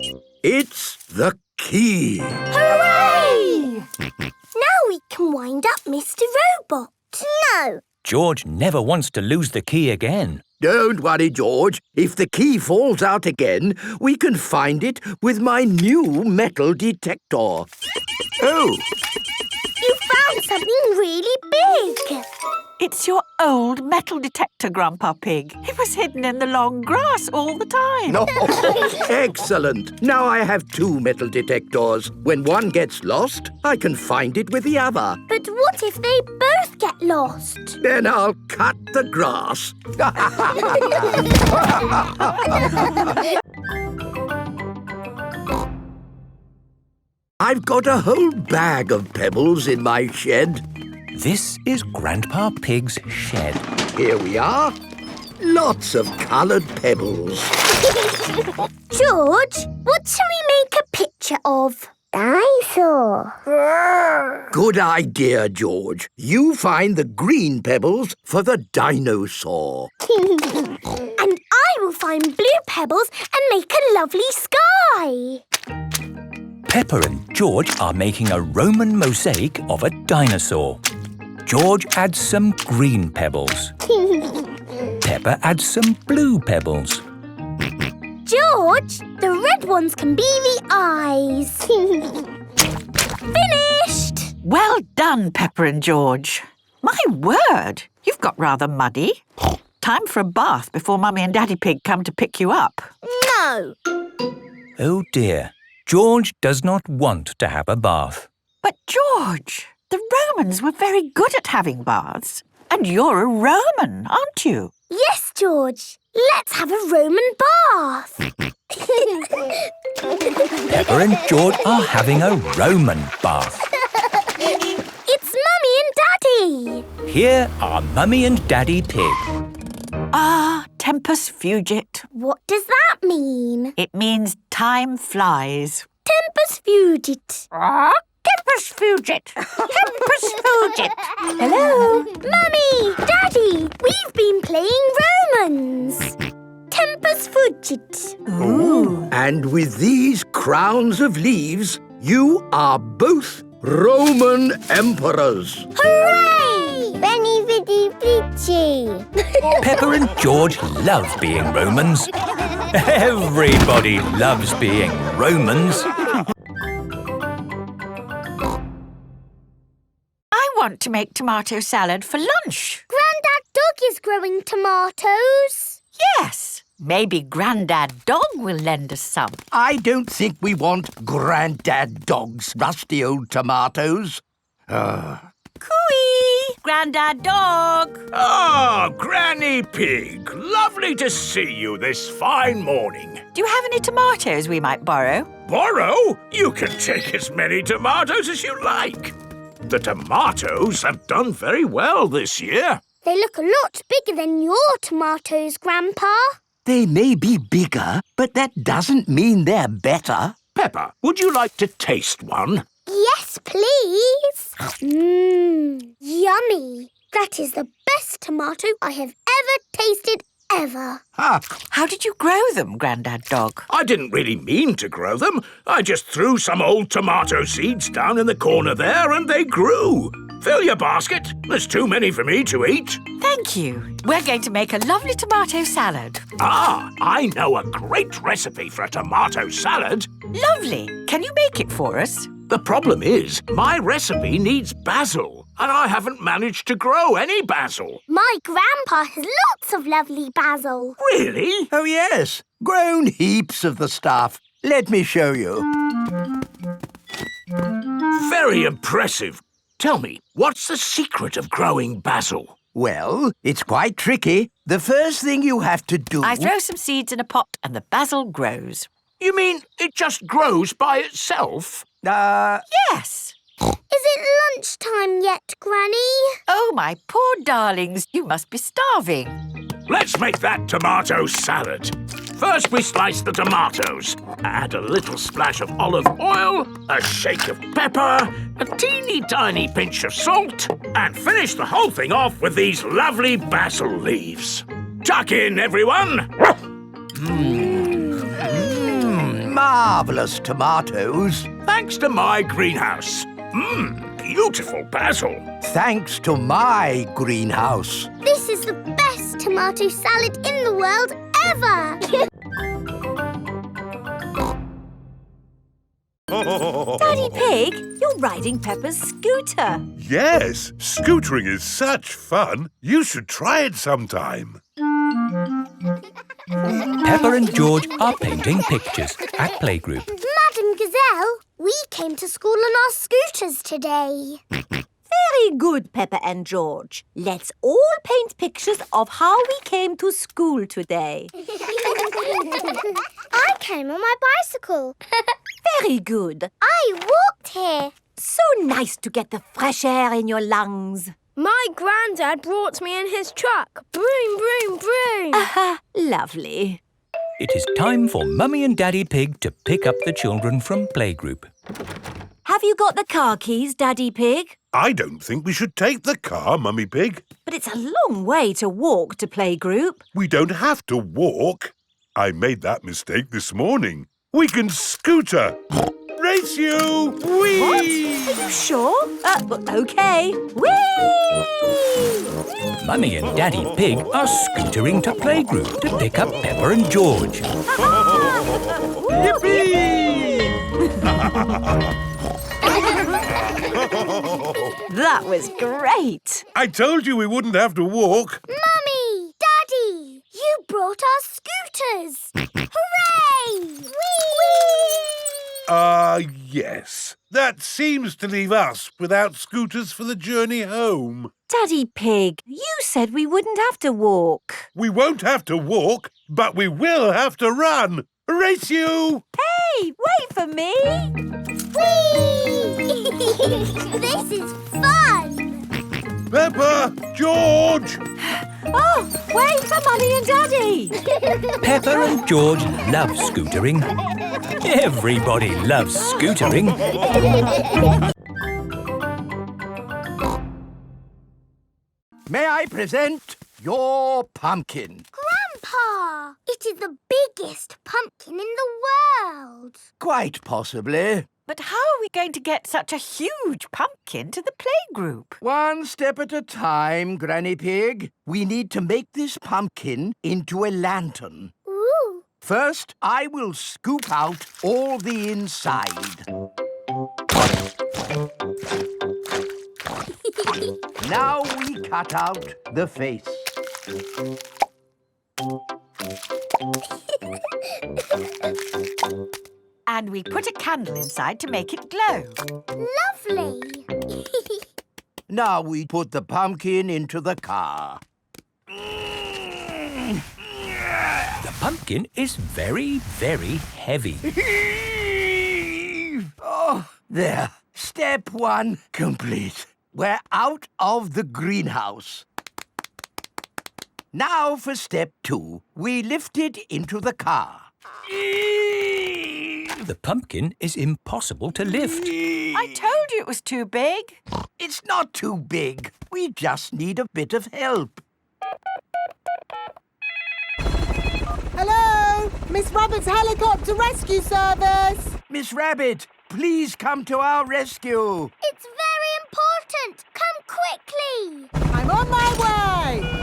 It's the key. Hooray! Now we can wind up Mr. Robot. No. George never wants to lose the key again. Don't worry, George. If the key falls out again, we can find it with my new metal detector. Oh! You found something really big. It's your old metal detector, Grandpa Pig. It was hidden in the long grass all the time. Oh, excellent. Now I have two metal detectors. When one gets lost, I can find it with the other. But what if they both get lost? Then I'll cut the grass. I've got a whole bag of pebbles in my shed. This is Grandpa Pig's shed. Here we are. Lots of coloured pebbles. George, what shall we make a picture of? Dinosaur. Good idea, George. You find the green pebbles for the dinosaur. And I will find blue pebbles and make a lovely sky. Peppa and George are making a Roman mosaic of a dinosaur. George adds some green pebbles. Peppa adds some blue pebbles. George, the red ones can be the eyes. Finished! Well done, Peppa and George. My word, you've got rather muddy. Time for a bath before Mummy and Daddy Pig come to pick you up. No. Oh dear, George does not want to have a bath. But George, the Romans were very good at having baths. And you're a Roman, aren't you? Yes, George. Let's have a Roman bath. Peppa and George are having a Roman bath. It's Mummy and Daddy. here are Mummy and Daddy Pig. Ah, tempus fugit. What does that mean? It means time flies. Tempus fugit. Tempus fugit. Tempus fugit. Hello? Mummy! Daddy! We've been playing Romans. Tempus fugit. Ooh. And with these crowns of leaves, you are both Roman emperors. Hooray! Benny Viddy Vici. Peppa and George love being Romans. Everybody loves being Romans. I want to make tomato salad for lunch. Grandad Dog is growing tomatoes. Yes. Maybe Grandad Dog will lend us some. I don't think we want Grandad Dog's rusty old tomatoes. Cooey! Grandad Dog! Ah, Granny Pig. Lovely to see you this fine morning. Do you have any tomatoes we might borrow? Borrow? You can take as many tomatoes as you like. The tomatoes have done very well this year. They look a lot bigger than your tomatoes, Grandpa. They may be bigger, but that doesn't mean they're better. Peppa, would you like to taste one? Yes, please. Yummy. That is the best tomato I have ever tasted ever. How did you grow them, Grandad Dog? I didn't really mean to grow them. I just threw some old tomato seeds down in the corner there and they grew. Fill your basket. There's too many for me to eat. Thank you. We're going to make a lovely tomato salad. Ah, I know a great recipe for a tomato salad. Lovely. Can you make it for us? The problem is, my recipe needs basil, and I haven't managed to grow any basil. My grandpa has lots of lovely basil. Really? Oh, yes. Grown heaps of the stuff. Let me show you. Very impressive. Tell me, what's the secret of growing basil? Well, it's quite tricky. The first thing you have to do... I throw some seeds in a pot and the basil grows. You mean it just grows by itself? Yes. Is it lunchtime yet, Granny? Oh, my poor darlings, you must be starving. Let's make that tomato salad. First we slice the tomatoes, add a little splash of olive oil, a shake of pepper, a teeny tiny pinch of salt, and finish the whole thing off with these lovely basil leaves. Tuck in, everyone! Marvellous tomatoes. Thanks to my greenhouse. Beautiful basil. Thanks to my greenhouse. This is the best tomato salad in the world ever. Daddy Pig, you're riding Peppa's scooter. Yes, scootering is such fun. You should try it sometime. Peppa and George are painting pictures at playgroup. Madam Gazelle, we came to school on our scooters today. Very good, Peppa and George. Let's all paint pictures of how we came to school today. I came on my bicycle. Very good. I walked here. So nice to get the fresh air in your lungs. My granddad brought me in his truck. Broom, broom, broom. Lovely. It is time for Mummy and Daddy Pig to pick up the children from playgroup. Have you got the car keys, Daddy Pig? I don't think we should take the car, Mummy Pig. But it's a long way to walk to playgroup. We don't have to walk. I made that mistake this morning. We can scooter. Race you! Whee! What? Are you sure? OK. Whee! Mummy and Daddy Pig are scootering to playgroup to pick up Peppa and George. Yippee! That was great. I told you we wouldn't have to walk. Mummy! Daddy! You brought our scooters! Hooray! Whee! Yes. That seems to leave us without scooters for the journey home. Daddy Pig, you said we wouldn't have to walk. We won't have to walk, but we will have to run. Race you! Hey, wait for me. Whee! This is fun! Peppa! George! Oh, wait for Mummy and Daddy! Peppa and George love scootering. Everybody loves scootering. May I present your pumpkin? Grandpa, it is the biggest pumpkin in the world. Quite possibly. But how are we going to get such a huge pumpkin to the playgroup? One step at a time, Granny Pig. We need to make this pumpkin into a lantern. Ooh. First, I will scoop out all the inside. Now we cut out the face. And we put a candle inside to make it glow. Lovely. Now we put the pumpkin into the car. The pumpkin is very, very heavy. Oh, there. Step 1 complete. We're out of the greenhouse. Now for step 2. We lift it into the car. The pumpkin is impossible to lift. I told you it was too big. It's not too big. We just need a bit of help. Hello? Miss Rabbit's helicopter rescue service. Miss Rabbit, please come to our rescue. It's very important. Come quickly. I'm on my way.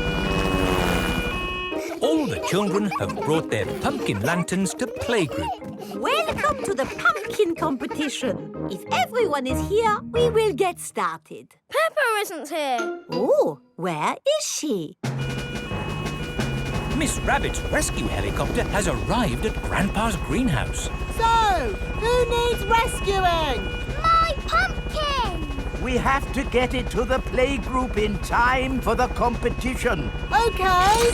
All the children have brought their pumpkin lanterns to playgroup. Welcome to the pumpkin competition. If everyone is here, we will get started. Peppa isn't here. Oh, where is she? Miss Rabbit's rescue helicopter has arrived at Grandpa's greenhouse. So, who needs rescuing? My pumpkin. We have to get it to the playgroup in time for the competition. Okay.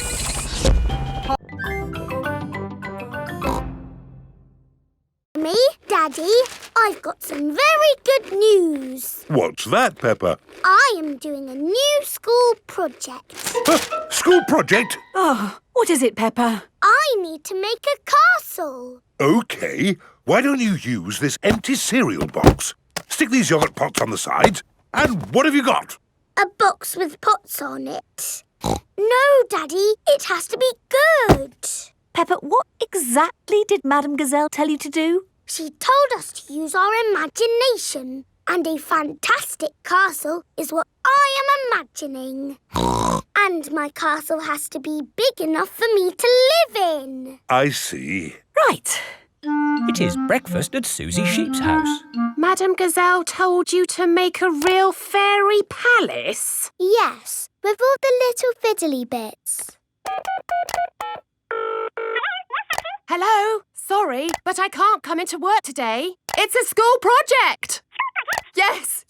Me, Daddy, I've got some very good news. What's that, Peppa? I am doing a new school project. School project? Oh, what is it, Peppa? I need to make a castle. OK. Why don't you use this empty cereal box? Stick these yogurt pots on the sides. And what have you got? A box with pots on it. No, Daddy, it has to be good. Peppa, what exactly did Madame Gazelle tell you to do? She told us to use our imagination. And a fantastic castle is what I am imagining. And my castle has to be big enough for me to live in. I see. Right. It is breakfast at Susie Sheep's house. Madame Gazelle told you to make a real fairy palace? Yes, with all the little fiddly bits. Hello? Sorry, but I can't come into work today. It's a school project. Yes.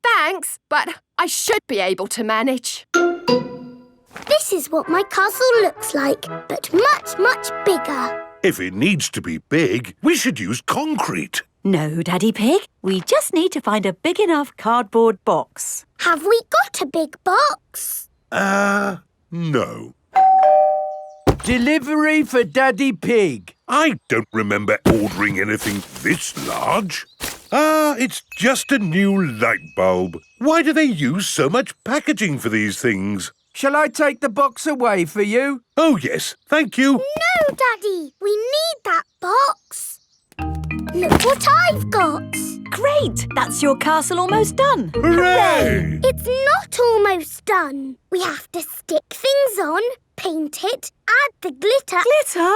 Thanks, but I should be able to manage. This is what my castle looks like, but much, much bigger. If it needs to be big, we should use concrete. No, Daddy Pig. We just need to find a big enough cardboard box. Have we got a big box? No. Delivery for Daddy Pig. I don't remember ordering anything this large. It's just a new light bulb. Why do they use so much packaging for these things? Shall I take the box away for you? Oh, yes, thank you. No, Daddy, we need that box. Look what I've got. Great! That's your castle almost done. Hooray! It's not almost done. We have to stick things on, paint it, add the glitter. Glitter?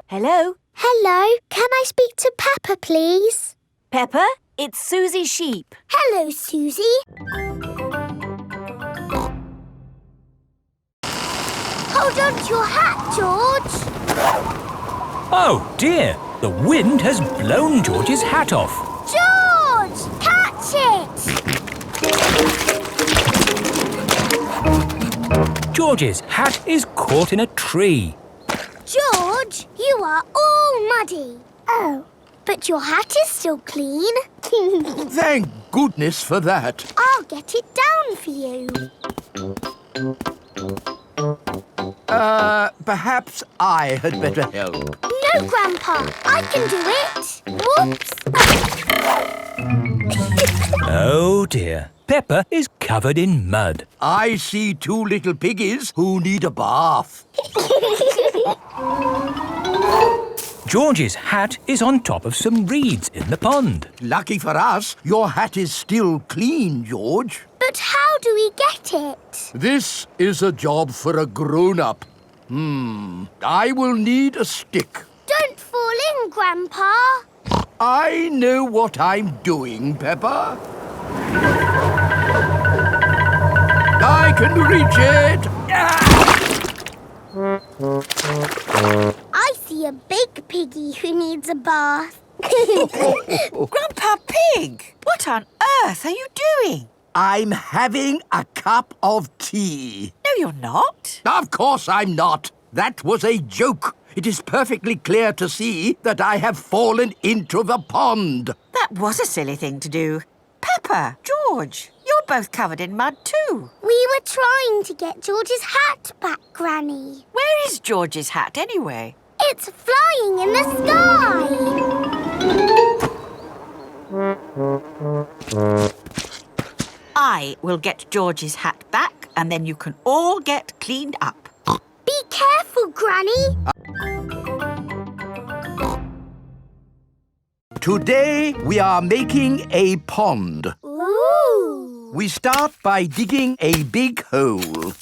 Hello? Hello, can I speak to Peppa, please? Peppa, it's Susie Sheep. Hello, Susie. Hold on to your hat, George. Oh, dear. The wind has blown George's hat off. George, catch it. George's hat is caught in a tree. George, you are all muddy. Oh, but your hat is still clean. Thank goodness for that. Our get it down for you. Perhaps I had better help. No, Grandpa, I can do it. Whoops. Oh dear, Peppa is covered in mud. I see two little piggies who need a bath. George's hat is on top of some reeds in the pond. Lucky for us, your hat is still clean, George. But how do we get it? This is a job for a grown-up. I will need a stick. Don't fall in, Grandpa. I know what I'm doing, Peppa. I can reach it. I see a big piggy who needs a bath. Grandpa Pig, what on earth are you doing? I'm having a cup of tea. No, you're not. Of course I'm not. That was a joke. It is perfectly clear to see that I have fallen into the pond. That was a silly thing to do. Peppa, George, you're both covered in mud too. We were trying to get George's hat back, Granny. Where is George's hat anyway? It's flying in the sky. I will get George's hat back and then you can all get cleaned up. Be careful, Granny. Today we are making a pond. Ooh. We start by digging a big hole.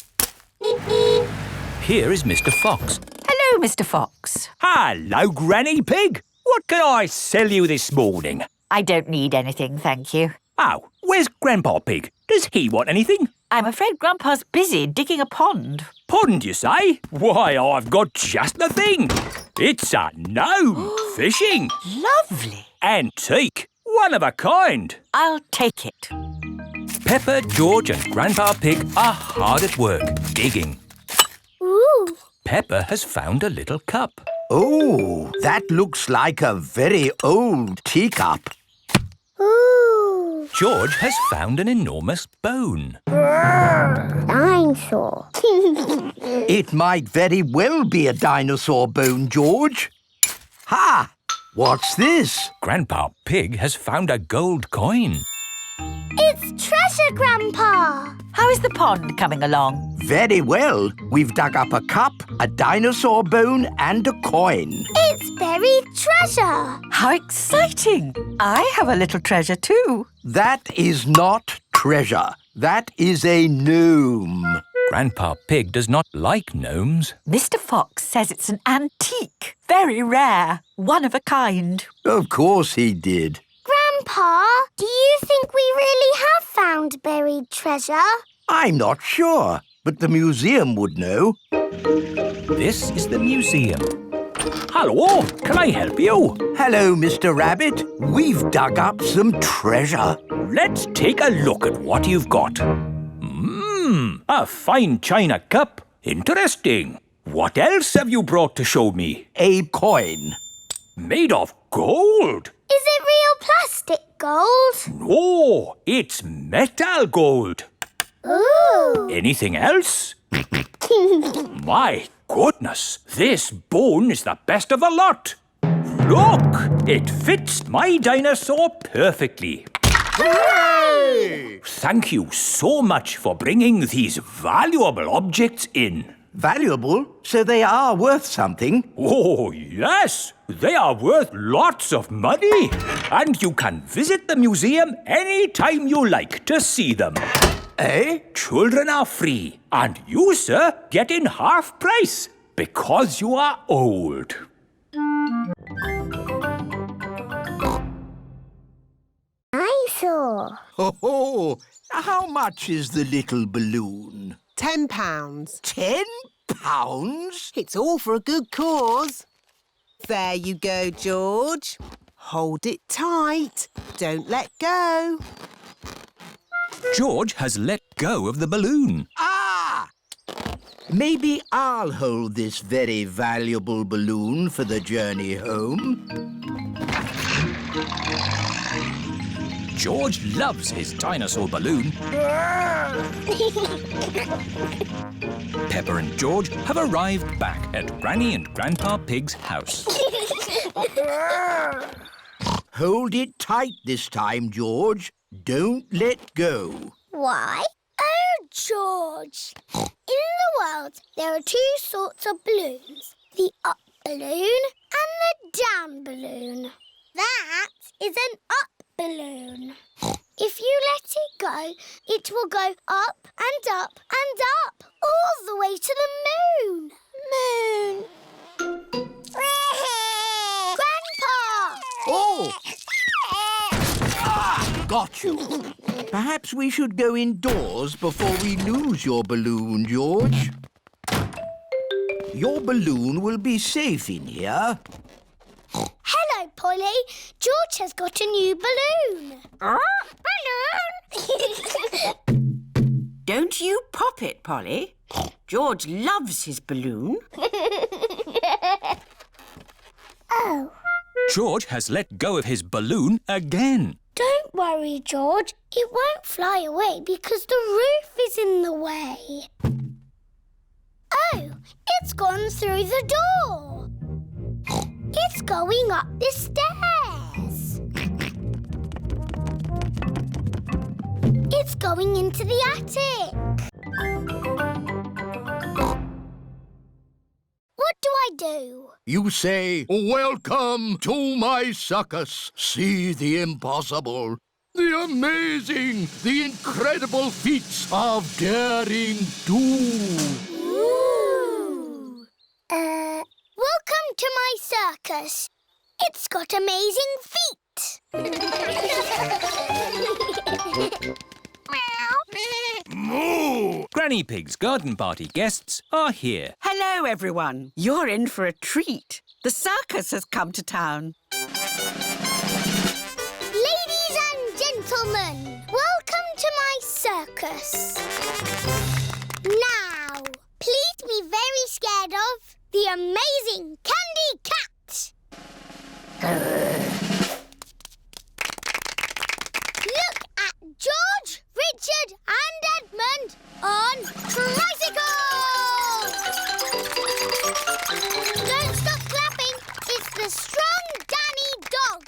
Here is Mr. Fox. Hello, Mr. Fox. Hello, Granny Pig. What can I sell you this morning? I don't need anything, thank you. Oh, where's Grandpa Pig? Does he want anything? I'm afraid Grandpa's busy digging a pond. Pond, you say? Why, I've got just the thing. It's a gnome fishing. Lovely. Antique. One of a kind. I'll take it. Peppa, George and Grandpa Pig are hard at work, digging. Ooh. Peppa has found a little cup. Oh, that looks like a very old teacup. Ooh. George has found an enormous bone. Dinosaur. It might very well be a dinosaur bone, George. Ha! What's this? Grandpa Pig has found a gold coin. It's treasure, Grandpa. How is the pond coming along? Very well. We've dug up a cup, a dinosaur bone and a coin. It's buried treasure. How exciting! I have a little treasure too. That is not treasure. That is a gnome. Grandpa Pig does not like gnomes. Mr. Fox says it's an antique, very rare, one of a kind. Of course he did. Grandpa, do you think we really have found buried treasure? I'm not sure, but the museum would know. This is the museum. Hello, can I help you? Hello, Mr. Rabbit. We've dug up some treasure. Let's take a look at what you've got. A fine china cup. Interesting. What else have you brought to show me? A coin. Made of gold? Is it real plastic gold? No, it's metal gold. Ooh. Anything else? My goodness, this bone is the best of the lot. Look, it fits my dinosaur perfectly. Hooray! Thank you so much for bringing these valuable objects in. Valuable? So they are worth something? Oh, yes. They are worth lots of money. And you can visit the museum any time you like to see them. Eh? Children are free. And you, sir, get in half price because you are old. Dinosaur. Oh, how much is the little balloon? £10. £10? It's all for a good cause. There you go, George. Hold it tight. Don't let go. George has let go of the balloon. Ah! Maybe I'll hold this very valuable balloon for the journey home. George loves his dinosaur balloon. Peppa and George have arrived back at Granny and Grandpa Pig's house. Hold it tight this time, George. Don't let go. Why? Oh, George. In the world, there are two sorts of balloons. The up balloon and the down balloon. That is an up balloon. If you let it go, it will go up and up and up, all the way to the moon. Moon. Grandpa! Oh! Got you. Perhaps we should go indoors before we lose your balloon, George. Your balloon will be safe in here. Hello, Polly. George has got a new balloon. Balloon! Don't you pop it, Polly. George loves his balloon. Oh. George has let go of his balloon again. Don't worry, George. It won't fly away because the roof is in the way. Oh, it's gone through the door. It's going up the stairs. It's going into the attic. What do I do? You say, "Welcome to my circus. See the impossible, the amazing, the incredible feats of daring do." Ooh. Welcome to my circus. It's got amazing feet. Moo! Granny Pig's garden party guests are here. Hello, everyone. You're in for a treat. The circus has come to town. Ladies and gentlemen, welcome to my circus. Now, please be very scared of the amazing Candy Cat. Look at George, Richard and Edmund on tricycles! Don't stop clapping. It's the strong Danny dog.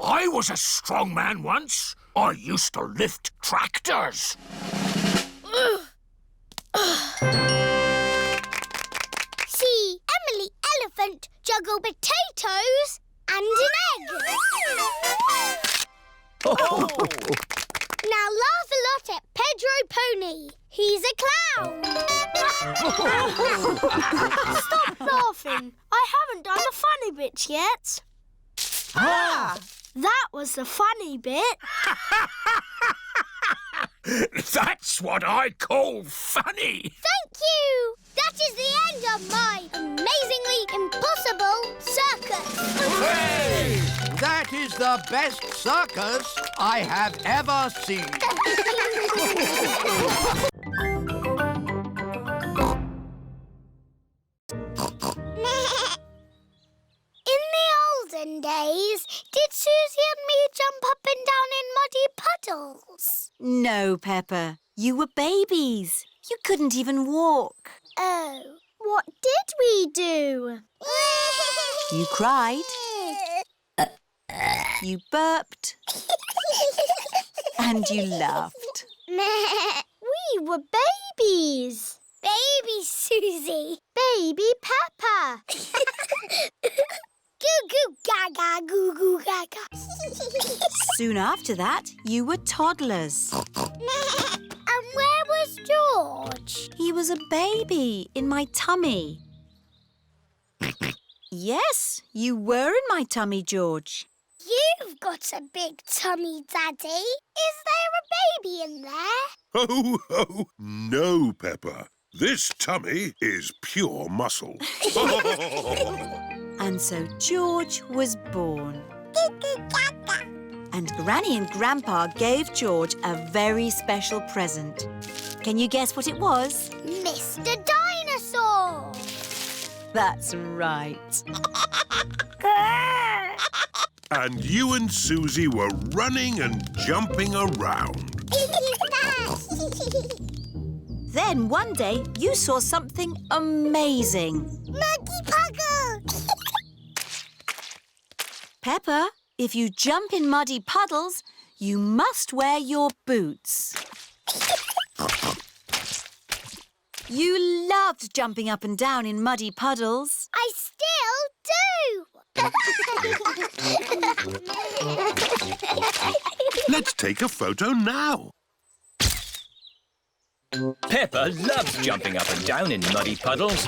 I was a strong man once. I used to lift tractors. See Emily Elephant juggle potatoes and an egg. Oh. Now laugh a lot at Pedro Pony. He's a clown. Stop laughing. I haven't done the funny bits yet. Ah! That was the funny bit. That's what I call funny. Thank you. That is the end of my amazingly impossible circus. Hooray! That is the best circus I have ever seen. In the olden days, did Susie and me jump up and down in muddy puddles? No, Peppa. You were babies. You couldn't even walk. Oh, what did we do? You cried. You burped. And you laughed. We were babies. Baby Susie. Baby Peppa. Goo goo gaga, goo goo gaga. Soon after that, you were toddlers. And where was George? He was a baby in my tummy. Yes, you were in my tummy, George. You've got a big tummy, Daddy. Is there a baby in there? Ho, ho! No, Peppa. This tummy is pure muscle. And so George was born. And Granny and Grandpa gave George a very special present. Can you guess what it was? Mr. Dinosaur. That's right. and you and Susie were running and jumping around. Then one day you saw something amazing. Muggy Puggle! Peppa, if you jump in muddy puddles, you must wear your boots. You loved jumping up and down in muddy puddles. I still do! Let's take a photo now. Peppa loves jumping up and down in muddy puddles.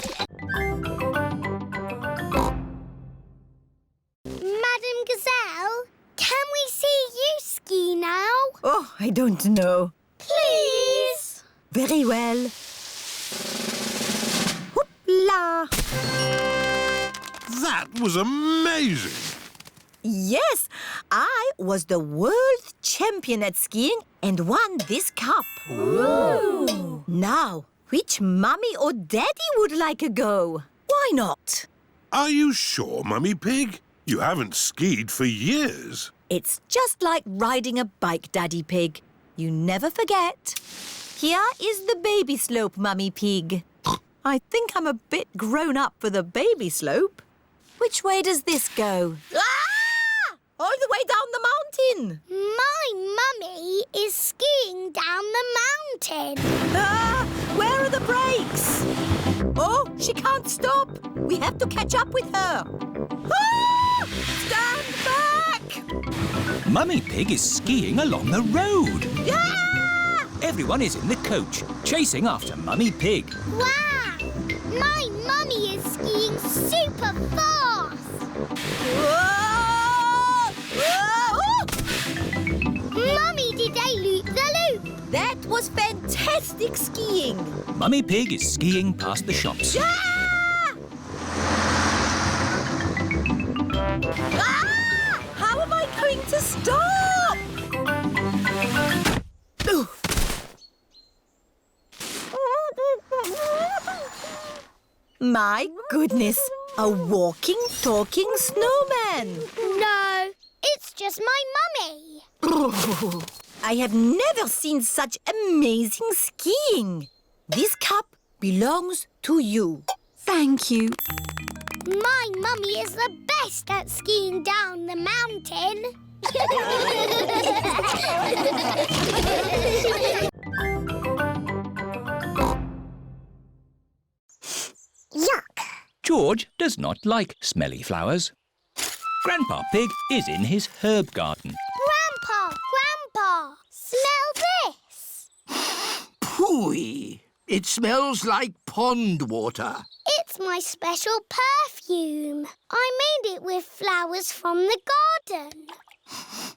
Madam Gazelle, can we see you ski now? Oh, I don't know. Please? Very well. Whoop-la! That was amazing. Yes, I was the world champion at skiing and won this cup. Ooh. Now, which mummy or daddy would like a go? Why not? Are you sure, Mummy Pig? You haven't skied for years. It's just like riding a bike, Daddy Pig. You never forget. Here is the baby slope, Mummy Pig. I think I'm a bit grown up for the baby slope. Which way does this go? Ah! All the way down the mountain. My mummy is skiing down the mountain. Ah! Where are the brakes? Oh, she can't stop. We have to catch up with her. Ah! Stand back! Mummy Pig is skiing along the road. Ah! Everyone is in the coach, chasing after Mummy Pig. Wow! My mummy is skiing super fast. Whoa! Whoa! Mummy did a loop-the-loop. That was fantastic skiing. Mummy Pig is skiing past the shops. Ah! Ah! How am I going to stop? My goodness, a walking, talking snowman. No, it's just my mummy. I have never seen such amazing skiing. This cup belongs to you. Thank you. My mummy is the best at skiing down the mountain. Yuck. George does not like smelly flowers. Grandpa Pig is in his herb garden. Grandpa, smell this. Pooey! It smells like pond water. It's my special perfume. I made it with flowers from the garden.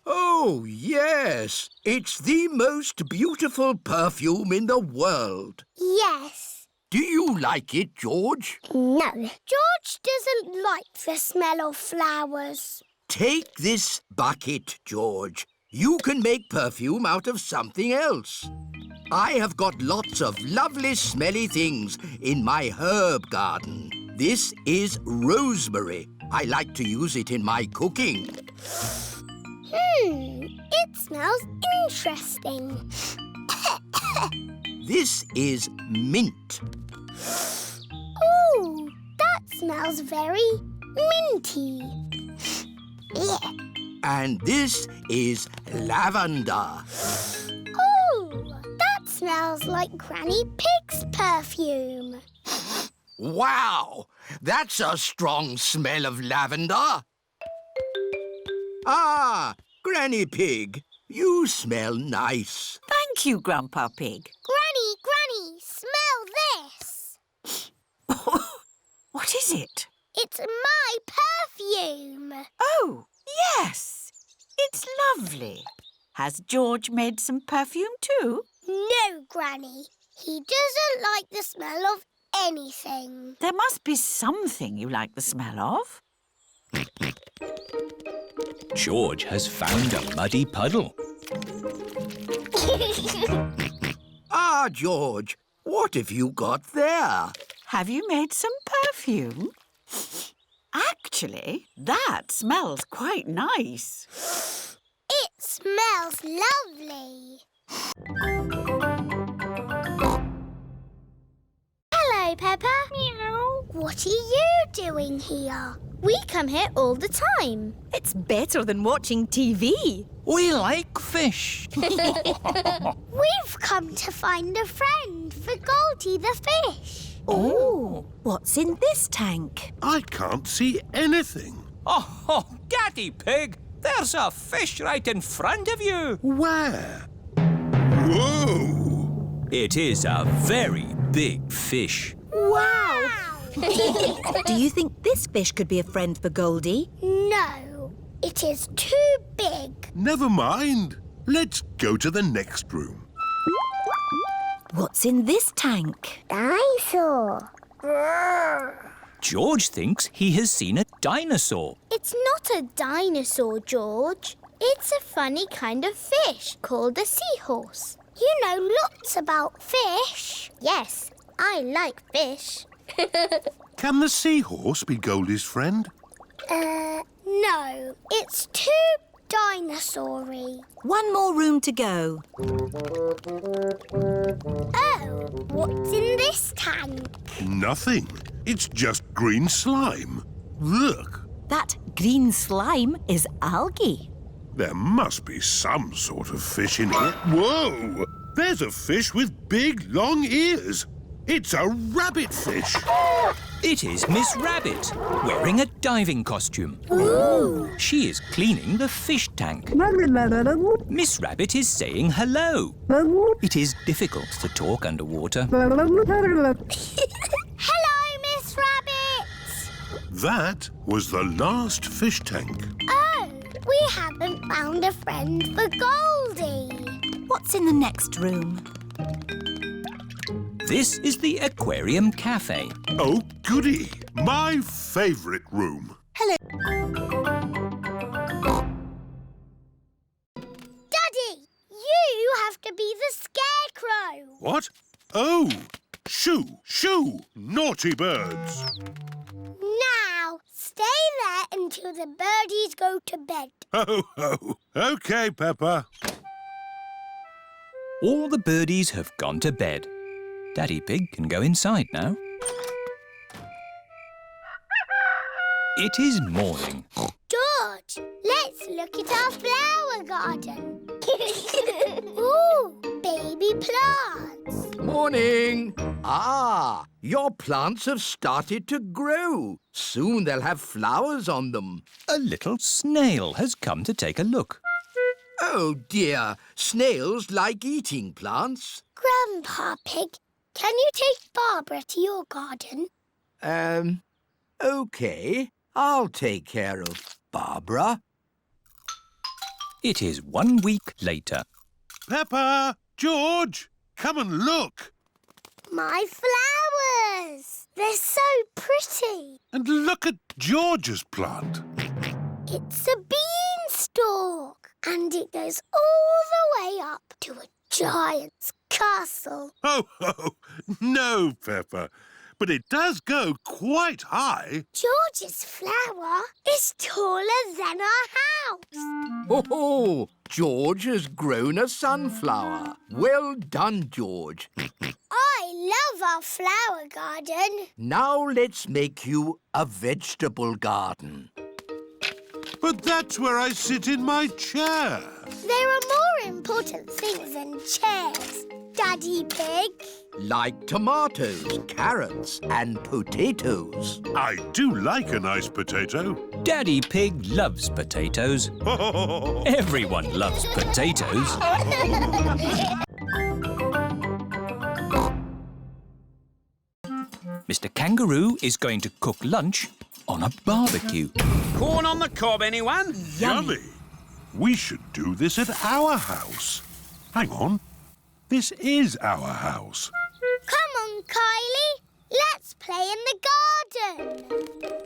Oh, yes. It's the most beautiful perfume in the world. Yes. Do you like it, George? No. George doesn't like the smell of flowers. Take this bucket, George. You can make perfume out of something else. I have got lots of lovely smelly things in my herb garden. This is rosemary. I like to use it in my cooking. It smells interesting. This is mint. Ooh, that smells very minty. And this is lavender. Ooh, that smells like Granny Pig's perfume. Wow! That's a strong smell of lavender. Ah, Granny Pig, you smell nice. Thank you, Grandpa Pig. Granny, smell this. What is it? It's my perfume. Oh, yes. It's lovely. Has George made some perfume too? No, Granny. He doesn't like the smell of anything. There must be something you like the smell of. George has found a muddy puddle. Ah, George, what have you got there? Have you made some perfume? Actually, that smells quite nice. It smells lovely. Hello, Peppa. Meow. What are you doing here? We come here all the time. It's better than watching TV. We like fish. We've come to find a friend for Goldie the fish. Oh, what's in this tank? I can't see anything. Oh, Daddy Pig, there's a fish right in front of you. Where? Whoa! It is a very big fish. Wow! Do you think this fish could be a friend for Goldie? No, it is too big. Never mind. Let's go to the next room. What's in this tank? Dinosaur. George thinks he has seen a dinosaur. It's not a dinosaur, George. It's a funny kind of fish called a seahorse. You know lots about fish. Yes, I like fish. Can the seahorse be Goldie's friend? No. It's too dinosaur-y. One more room to go. Oh, what's in this tank? Nothing. It's just green slime. Look. That green slime is algae. There must be some sort of fish in here. Whoa! There's a fish with big, long ears. It's a rabbit fish. It is Miss Rabbit, wearing a diving costume. Ooh. She is cleaning the fish tank. Miss Rabbit is saying hello. It is difficult to talk underwater. Hello, Miss Rabbit. That was the last fish tank. Oh, we haven't found a friend for Goldie. What's in the next room? This is the Aquarium Cafe. Oh, goody. My favourite room. Hello. Daddy, you have to be the Scarecrow. What? Oh, shoo, shoo, naughty birds. Now, stay there until the birdies go to bed. Ho, ho. OK, Peppa. All the birdies have gone to bed. Daddy Pig can go inside now. It is morning. George, let's look at our flower garden. Ooh, baby plants. Morning. Ah, your plants have started to grow. Soon they'll have flowers on them. A little snail has come to take a look. Oh, dear. Snails like eating plants. Grandpa Pig, can you take Barbara to your garden? OK. I'll take care of Barbara. It is 1 week later. Peppa! George! Come and look! My flowers! They're so pretty. And look at George's plant. It's a beanstalk, and it goes all the way up to a giant's castle. Oh, ho! No, Peppa. But it does go quite high. George's flower is taller than our house. Oh, George has grown a sunflower. Well done, George. I love our flower garden. Now let's make you a vegetable garden. But that's where I sit in my chair. There are more important things than chairs, Daddy Pig. Like tomatoes, carrots and potatoes. I do like a nice potato. Daddy Pig loves potatoes. Everyone loves potatoes. Mr. Kangaroo is going to cook lunch on a barbecue. Corn on the cob, anyone? Yummy. We should do this at our house. Hang on. This is our house. Come on, Kylie. Let's play in the garden.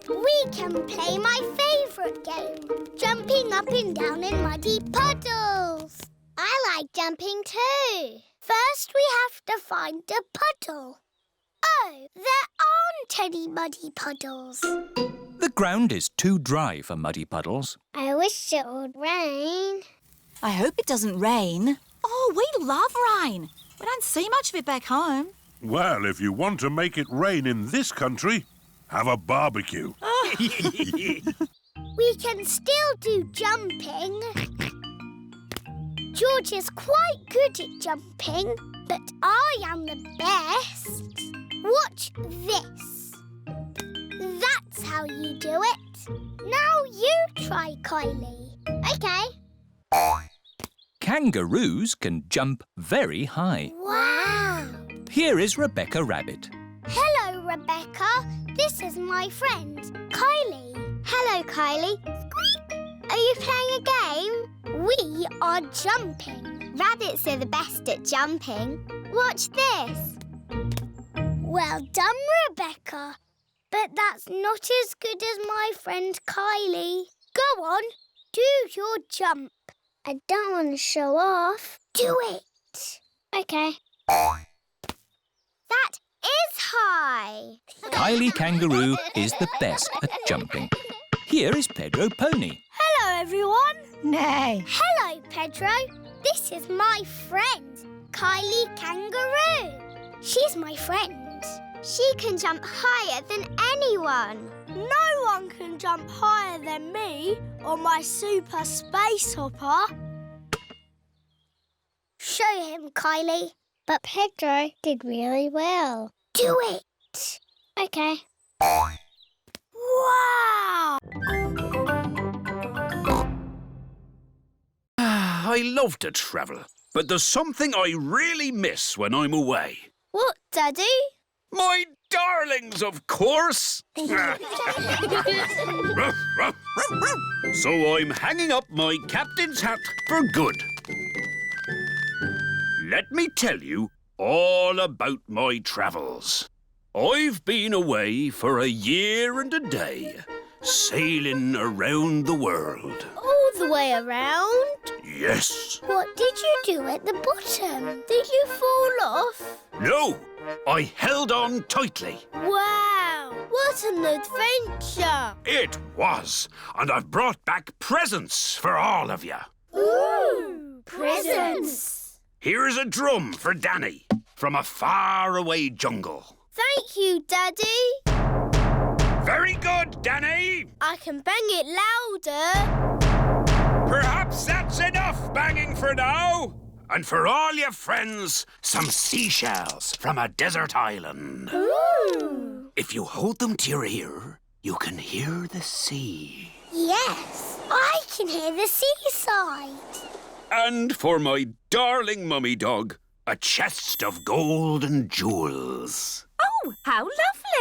We can play my favourite game, jumping up and down in muddy puddles. I like jumping too. First, we have to find a puddle. Oh, there aren't any muddy puddles. The ground is too dry for muddy puddles. I wish it would rain. I hope it doesn't rain. Oh, we love rain. We don't see much of it back home. Well, if you want to make it rain in this country, have a barbecue. We can still do jumping. George is quite good at jumping, but I am the best. Watch this. That's how you do it. Now you try, Kylie. OK. Kangaroos can jump very high. Wow. Here is Rebecca Rabbit. Hello, Rebecca. This is my friend, Kylie. Hello, Kylie. Squeak. Are you playing a game? We are jumping. Rabbits are the best at jumping. Watch this. Well done, Rebecca. But that's not as good as my friend Kylie. Go on, do your jump. I don't want to show off. Do it. OK. That is high. Kylie Kangaroo is the best at jumping. Here is Pedro Pony. Hello, everyone. Nay. Hello, Pedro. This is my friend, Kylie Kangaroo. She's my friend. She can jump higher than anyone. No one can jump higher than me or my super space hopper. Show him, Kylie. But Pedro did really well. Do it. OK. Wow! I love to travel, but there's something I really miss when I'm away. What, Daddy? My darlings, of course! So I'm hanging up my captain's hat for good. Let me tell you all about my travels. I've been away for a year and a day, sailing around the world. All the way around? Yes. What did you do at the bottom? Did you fall off? No, I held on tightly. Wow! What an adventure! It was, and I've brought back presents for all of you. Ooh! Presents! Here's a drum for Danny from a faraway jungle. Thank you, Daddy. Very good, Danny. I can bang it louder. Perhaps that's enough banging for now. And for all your friends, some seashells from a desert island. Ooh. If you hold them to your ear, you can hear the sea. Yes, I can hear the seaside. And for my darling mummy dog, a chest of gold and jewels. Oh, how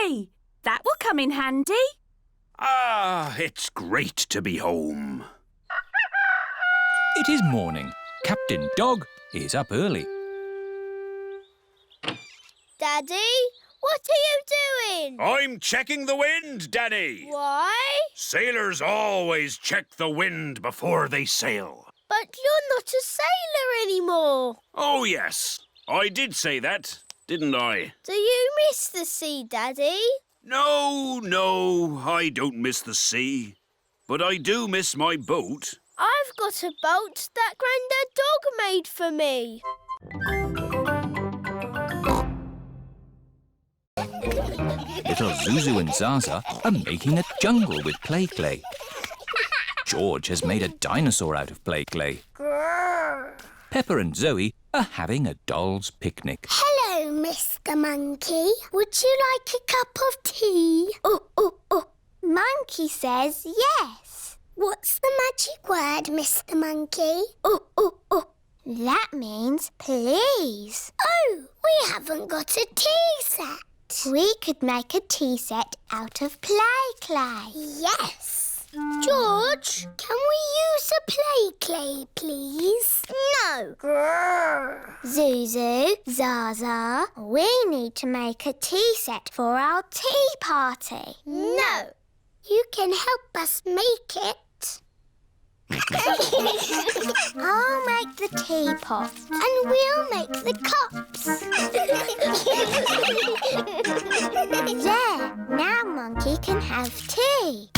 lovely! That will come in handy. Ah, it's great to be home. It is morning. Captain Dog is up early. Daddy, what are you doing? I'm checking the wind, Danny. Why? Sailors always check the wind before they sail. But you're not a sailor anymore. Oh, yes. I did say that, didn't I? Do you miss the sea, Daddy? No, I don't miss the sea. But I do miss my boat. I've got a boat that Grandad Dog made for me. Little Zuzu and Zaza are making a jungle with play clay. George has made a dinosaur out of play clay. Grrr. Peppa and Zoe are having a doll's picnic. Hello, Mr. Monkey. Would you like a cup of tea? Oh. Monkey says yes. What's the magic word, Mr. Monkey? Oh. That means please. Oh, we haven't got a tea set. We could make a tea set out of play clay. Yes. George, can we use a play clay, please? No. Grrr. Zuzu, Zaza, we need to make a tea set for our tea party. No. You can help us make it. I'll make the teapot and we'll make the cups. There, now Monkey can have tea.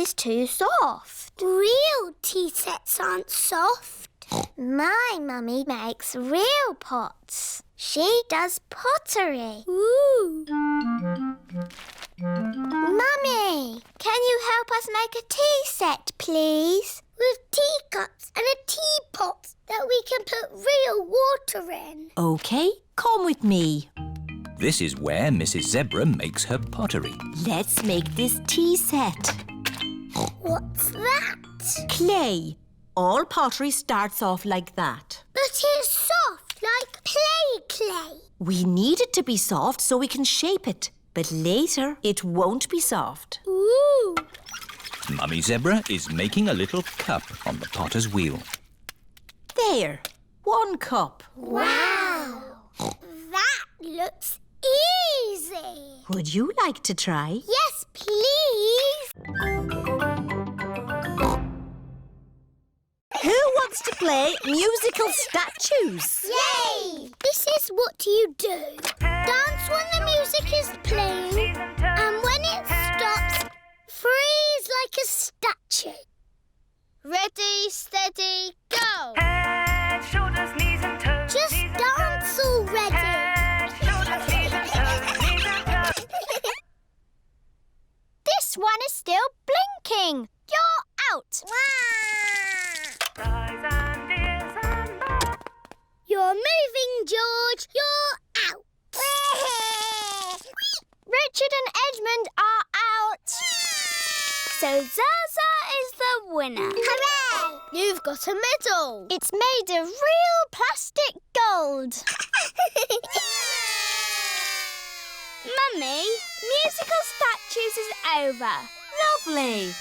is too soft. Real tea sets aren't soft. My mummy makes real pots. She does pottery. Ooh. Mummy, can you help us make a tea set, please? With teacups and a teapot that we can put real water in. OK, come with me. This is where Mrs. Zebra makes her pottery. Let's make this tea set. What's that? Clay. All pottery starts off like that. But it's soft, like clay. We need it to be soft so we can shape it. But later, it won't be soft. Ooh. Mummy Zebra is making a little cup on the potter's wheel. There, 1 cup. Wow. That looks easy. Would you like to try? Yes, please. Who wants to play musical statues? Yay! This is what you do. Dance when the music is playing, and when it stops, freeze like a statue. Ready, steady, go! Head, shoulders, knees and toes. Just dance already. Head, shoulders, knees and toes, knees and toes. This one is still blinking. You're out. Eyes and ears and mouth. You're moving, George. You're out. Richard and Edmund are out. So Zaza is the winner. Hooray! You've got a medal. It's made of real plastic gold. Mummy, musical statues is over. Lovely.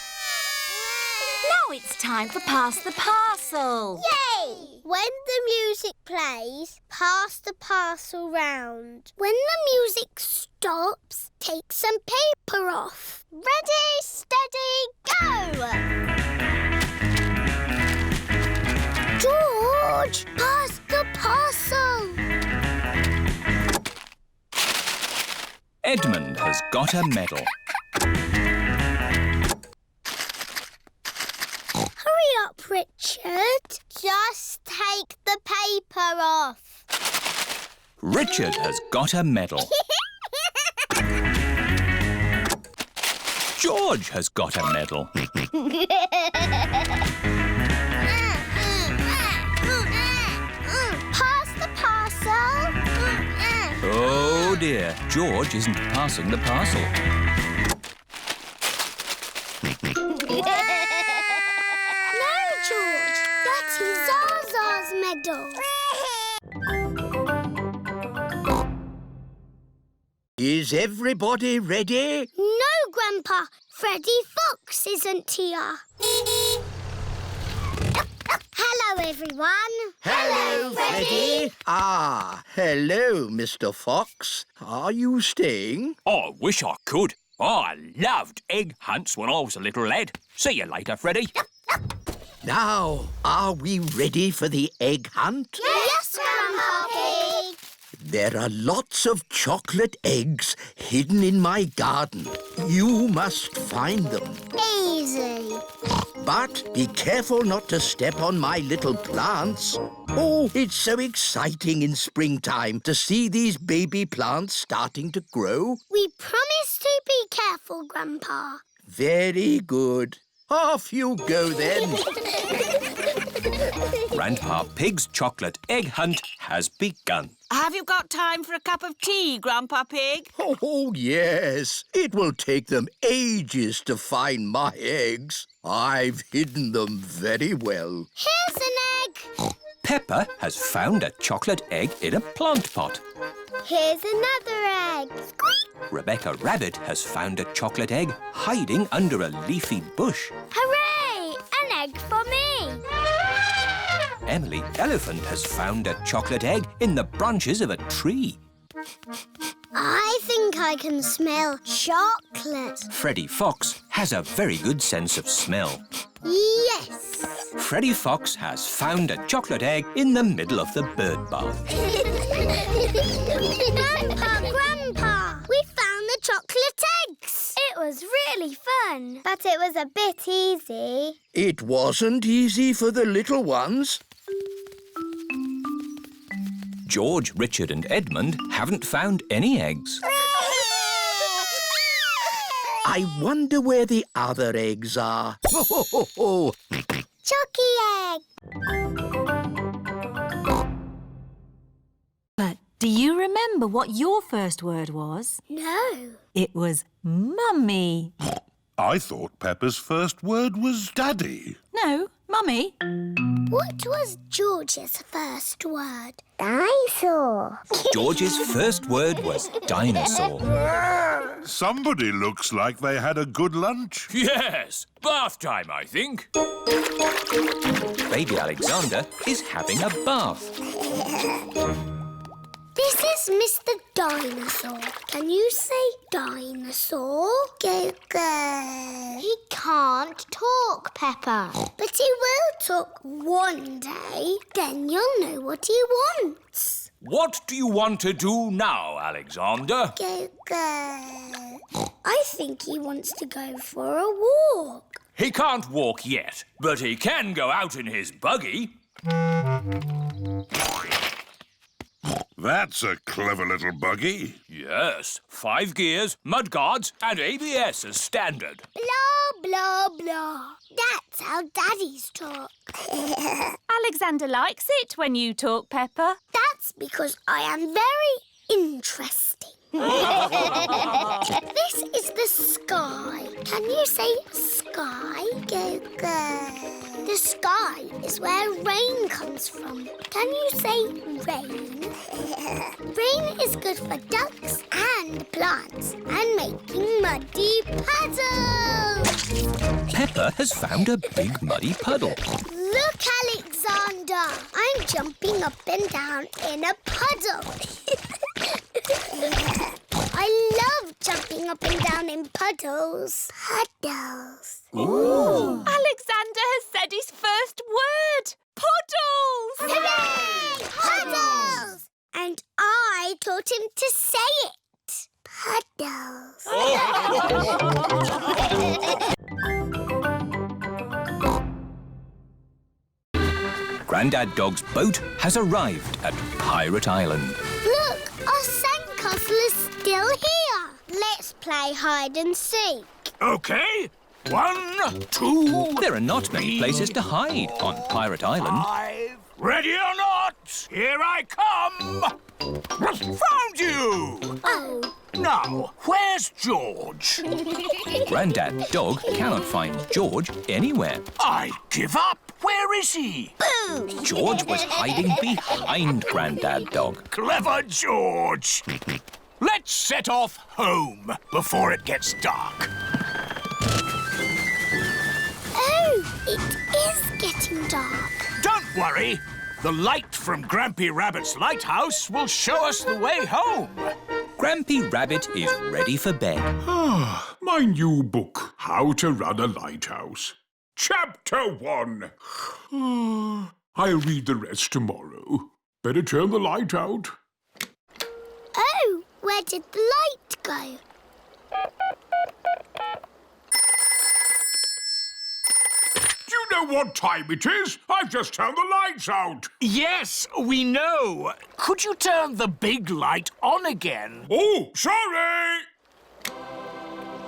Now it's time for Pass the Parcel. Yay! When the music plays, pass the parcel round. When the music stops, take some paper off. Ready, steady, go! George, pass the parcel. Edmund has got a medal. Hurry up, Richard. Just take the paper off. Richard has got a medal. George has got a medal. Pass the parcel. Oh dear, George isn't passing the parcel. No, George. That is Zaza's medal. Is everybody ready? No, Grandpa. Freddy Fox isn't here. Hello, everyone. Hello, Freddy. Ah, hello, Mr. Fox. Are you staying? I wish I could. I loved egg hunts when I was a little lad. See you later, Freddy. Now, are we ready for the egg hunt? Yes, Grandpa Pig. There are lots of chocolate eggs hidden in my garden. You must find them. Easy. But be careful not to step on my little plants. Oh, it's so exciting in springtime to see these baby plants starting to grow. We promise to be careful, Grandpa. Very good. Off you go, then. Grandpa Pig's chocolate egg hunt has begun. Have you got time for a cup of tea, Grandpa Pig? Oh, yes. It will take them ages to find my eggs. I've hidden them very well. Here's an egg. Peppa has found a chocolate egg in a plant pot. Here's another egg. Squeak. Rebecca Rabbit has found a chocolate egg hiding under a leafy bush. Hooray! An egg for me. Emily Elephant has found a chocolate egg in the branches of a tree. I think I can smell chocolate. Freddie Fox has a very good sense of smell. Yes. Freddie Fox has found a chocolate egg in the middle of the bird bath. Grandpa! We found the chocolate eggs. It was really really fun. But it was a bit easy. It wasn't easy for the little ones. George, Richard and Edmund haven't found any eggs. I wonder where the other eggs are. Ho, ho, ho, ho. Chucky egg. But do you remember what your first word was? No. It was mummy. I thought Peppa's first word was daddy. No, mummy. What was George's first word? Dinosaur. George's first word was dinosaur. Somebody looks like they had a good lunch. Yes, bath time, I think. Baby Alexander is having a bath. This is Mr. Dinosaur. Can you say dinosaur? Go, go. He can't talk, Peppa. But he will talk one day. Then you'll know what he wants. What do you want to do now, Alexander? Go, go. I think he wants to go for a walk. He can't walk yet, but he can go out in his buggy. That's a clever little buggy. Yes, 5 gears, mudguards and ABS as standard. Blah, blah, blah. That's how daddies talk. Alexander likes it when you talk, Peppa. That's because I am very interesting. This is the sky. Can you say sky? Go, go. The sky is where rain comes from. Can you say rain? Rain is good for ducks and plants and making muddy puddles. Peppa has found a big muddy puddle. Look, Alexander. I'm jumping up and down in a puddle. I love jumping up and down in puddles. Puddles. Ooh. Alexander has said his first word. Puddles! Hooray! Puddles! And I taught him to say it. Puddles. Grandad Dog's boat has arrived at Pirate Island. Look, our sandcastle is still here. Let's play hide and seek. OK. 1, 2... There are not many places to hide on Pirate Island. 5. Ready or not, here I come. Found you! Oh. Now, where's George? Grandad Dog cannot find George anywhere. I give up. Where is he? Boo! George was hiding behind Grandad Dog. Clever George. Let's set off home before it gets dark. Oh, it is getting dark. Don't worry. The light from Grampy Rabbit's lighthouse will show us the way home. Grampy Rabbit is ready for bed. My new book, How to Run a Lighthouse. Chapter 1. I'll read the rest tomorrow. Better turn the light out. Oh, where did the light go? Do you know what time it is? I've just turned the lights out. Yes, we know. Could you turn the big light on again? Oh, sorry!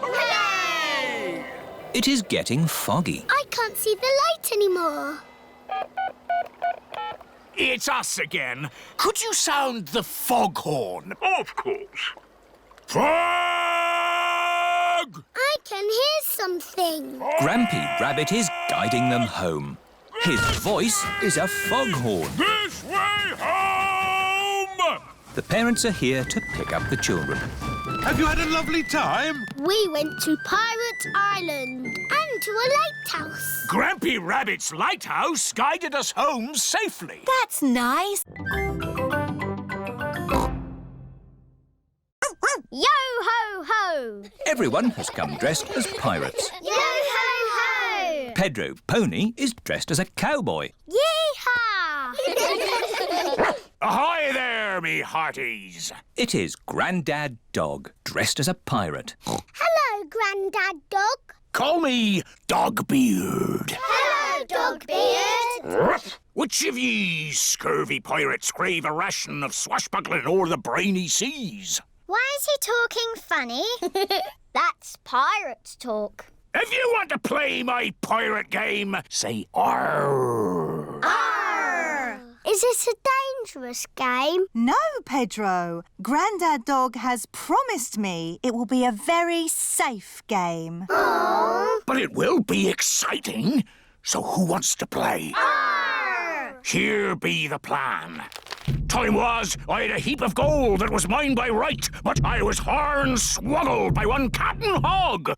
Hooray! It is getting foggy. I can't see the light anymore. It's us again. Could you sound the foghorn? Of course. Fog! I can hear something. Grampy Rabbit is guiding them home. His voice is a foghorn. This way home! The parents are here to pick up the children. Have you had a lovely time? We went to Pirate Island and to a lighthouse. Grampy Rabbit's lighthouse guided us home safely. That's nice. Yo-ho-ho! Everyone has come dressed as pirates. Yo-ho-ho! Pedro Pony is dressed as a cowboy. Yee-haw! Ahoy there, me hearties. It is Grandad Dog dressed as a pirate. Hello, Grandad Dog. Call me Dogbeard. Hello, Dogbeard. Which of ye scurvy pirates crave a ration of swashbuckling o'er the briny seas? Why is he talking funny? That's pirate talk. If you want to play my pirate game, say arr. Arr! Is it a dangerous game? No, Pedro. Grandad Dog has promised me it will be a very safe game. Aww. But it will be exciting. So who wants to play? Arr! Here be the plan. Time was, I had a heap of gold that was mine by right, but I was horn-swoggled by one Captain Hog.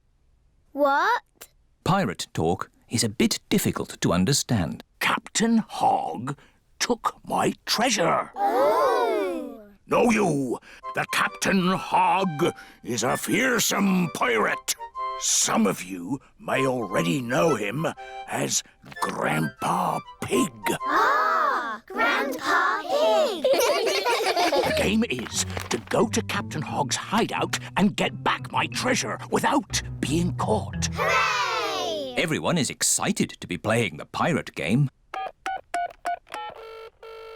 What? Pirate talk is a bit difficult to understand. Captain Hog took my treasure. Oh! Know you that Captain Hog is a fearsome pirate? Some of you may already know him as Grandpa Pig. Ah, Grandpa Pig! The game is to go to Captain Hog's hideout and get back my treasure without being caught. Hooray! Everyone is excited to be playing the pirate game.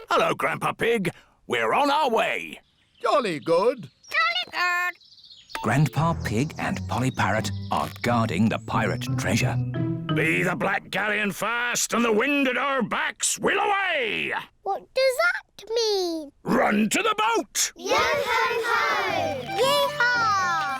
Hello, Grandpa Pig. We're on our way. Jolly good. Jolly good. Grandpa Pig and Polly Parrot are guarding the pirate treasure. Be the black galleon fast and the wind at our backs, we'll away! What does that mean? Run to the boat! Yo-ho-ho! Yee-haw!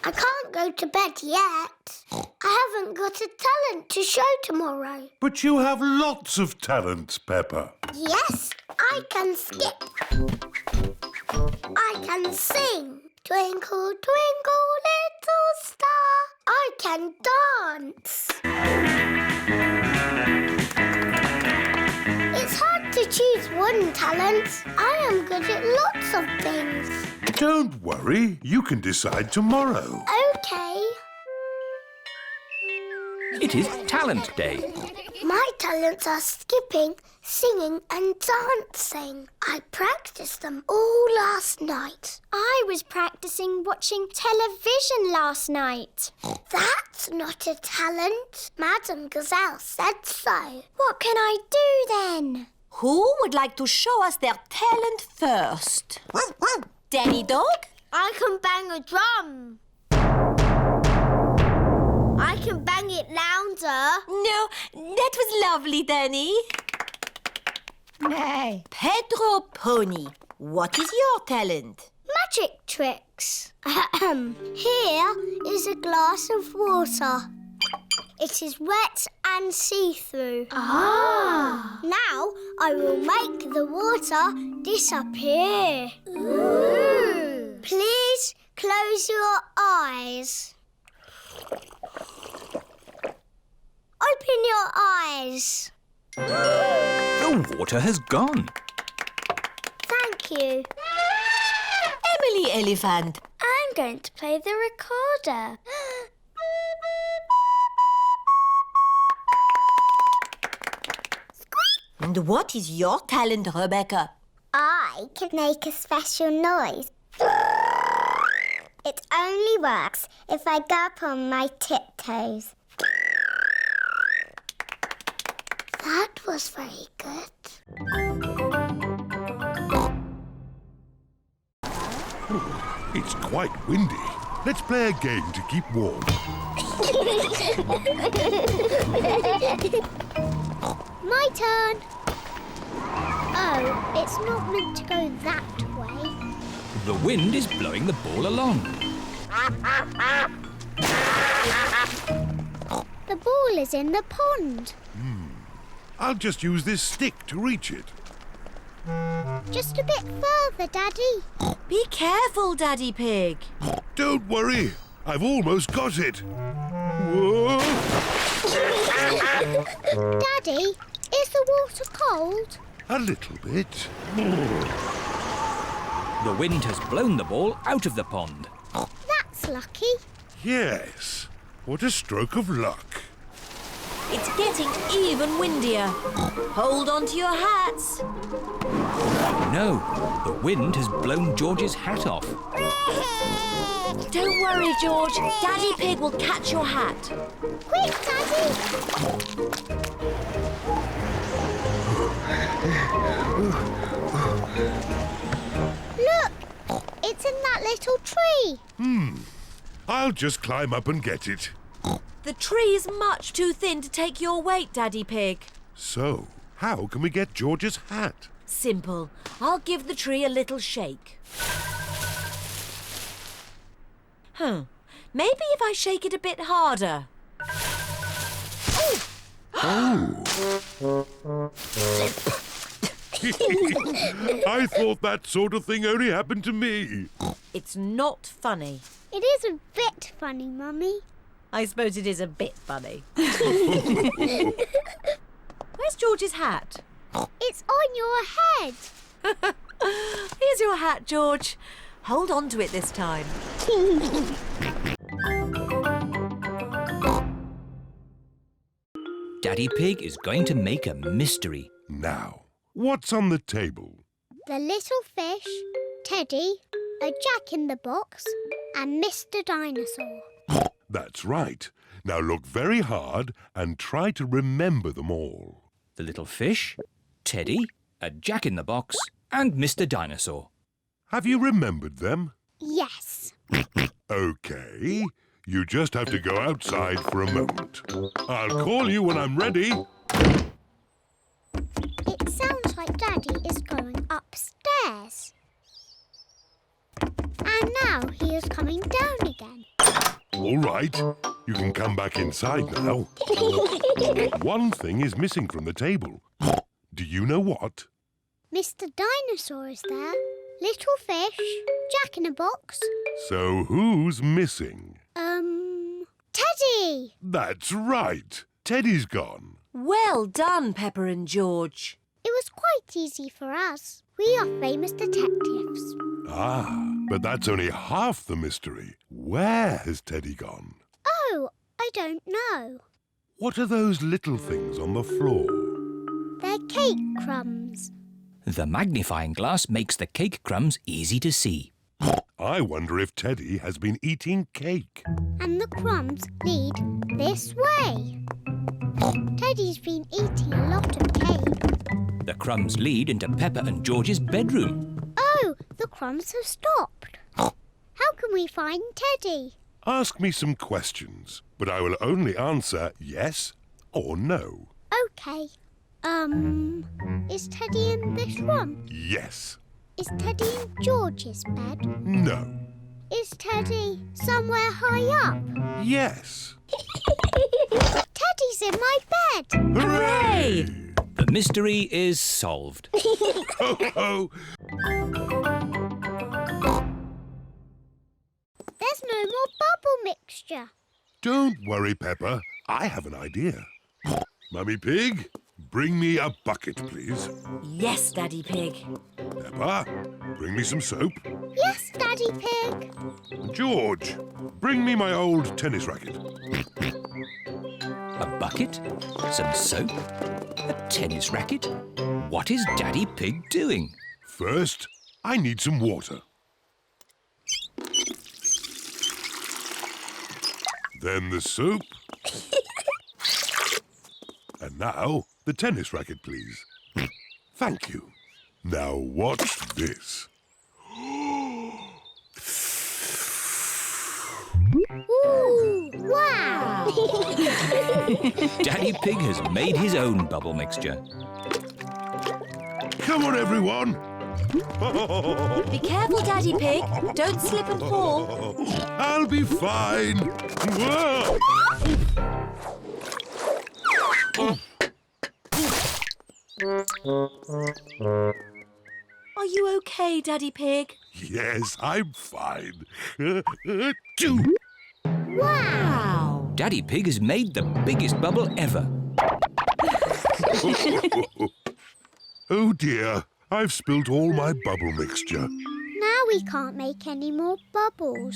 I can't go to bed yet. I haven't got a talent to show tomorrow. But you have lots of talents, Peppa. Yes, I can skip. I can sing. Twinkle, twinkle, little star. I can dance. It's hard to choose one talent. I am good at lots of things. Don't worry, you can decide tomorrow. Okay. It is Talent Day. My talents are skipping, singing and dancing. I practiced them all last night. I was practicing watching television last night. That's not a talent. Madam Gazelle said so. What can I do then? Who would like to show us their talent first? Danny Dog? I can bang a drum. I can bang it louder. No, that was lovely, Danny. Nay. Pedro Pony, what is your talent? Magic tricks. Here is a glass of water. It is wet and see-through. Ah. Now I will make the water disappear. Ooh. Please close your eyes. Open your eyes. The water has gone. Thank you. Emily Elephant. I'm going to play the recorder. And what is your talent, Rebecca? I can make a special noise. It only works if I go up on my tiptoes. That was very good. It's quite windy. Let's play a game to keep warm. My turn. Oh, it's not meant to go that way. The wind is blowing the ball along. The ball is in the pond. I'll just use this stick to reach it. Just a bit further, Daddy. Be careful, Daddy Pig. Don't worry, I've almost got it. Whoa! Daddy, is the water cold? A little bit. The wind has blown the ball out of the pond. That's lucky. Yes. What a stroke of luck. It's getting even windier. Hold on to your hats. No, the wind has blown George's hat off. Don't worry, George. Daddy Pig will catch your hat. Quick, Daddy! Look! It's in that little tree. I'll just climb up and get it. The tree is much too thin to take your weight, Daddy Pig. So, how can we get George's hat? Simple. I'll give the tree a little shake. Maybe if I shake it a bit harder. I thought that sort of thing only happened to me. It's not funny. It is a bit funny, Mummy. I suppose it is a bit funny. Where's George's hat? It's on your head. Here's your hat, George. Hold on to it this time. Daddy Pig is going to make a mystery. Now, what's on the table? The little fish, Teddy, a jack-in-the-box, and Mr. Dinosaur. That's right. Now look very hard and try to remember them all. The little fish, Teddy, a jack-in-the-box, and Mr. Dinosaur. Have you remembered them? Yes. OK. You just have to go outside for a moment. I'll call you when I'm ready. It sounds like Daddy is going upstairs. And now he is coming down again. All right. You can come back inside now. One thing is missing from the table. Do you know what? Mr. Dinosaur is there. Little fish, jack-in-a-box. So who's missing? Teddy! That's right. Teddy's gone. Well done, Peppa and George. It was quite easy for us. We are famous detectives. Ah, but that's only half the mystery. Where has Teddy gone? Oh, I don't know. What are those little things on the floor? They're cake crumbs. The magnifying glass makes the cake crumbs easy to see. I wonder if Teddy has been eating cake. And the crumbs lead this way. Teddy's been eating a lot of cake. The crumbs lead into Peppa and George's bedroom. Oh, the crumbs have stopped. How can we find Teddy? Ask me some questions, but I will only answer yes or no. OK. Is Teddy in this room? Yes. Is Teddy in George's bed? No. Is Teddy somewhere high up? Yes. Teddy's in my bed! Hooray! The mystery is solved. Ho-ho! There's no more bubble mixture. Don't worry, Peppa. I have an idea. Mummy Pig, bring me a bucket, please. Yes, Daddy Pig. Peppa, bring me some soap. Yes, Daddy Pig. George, bring me my old tennis racket. A bucket? Some soap? A tennis racket? What is Daddy Pig doing? First, I need some water. Then the soap. And now, the tennis racket, please. Thank you. Now watch this. Ooh, wow! Daddy Pig has made his own bubble mixture. Come on, everyone. Be careful, Daddy Pig. Don't slip and fall. I'll be fine. Whoa! Are you okay, Daddy Pig? Yes, I'm fine. Wow! Daddy Pig has made the biggest bubble ever. Oh dear, I've spilt all my bubble mixture. Now we can't make any more bubbles.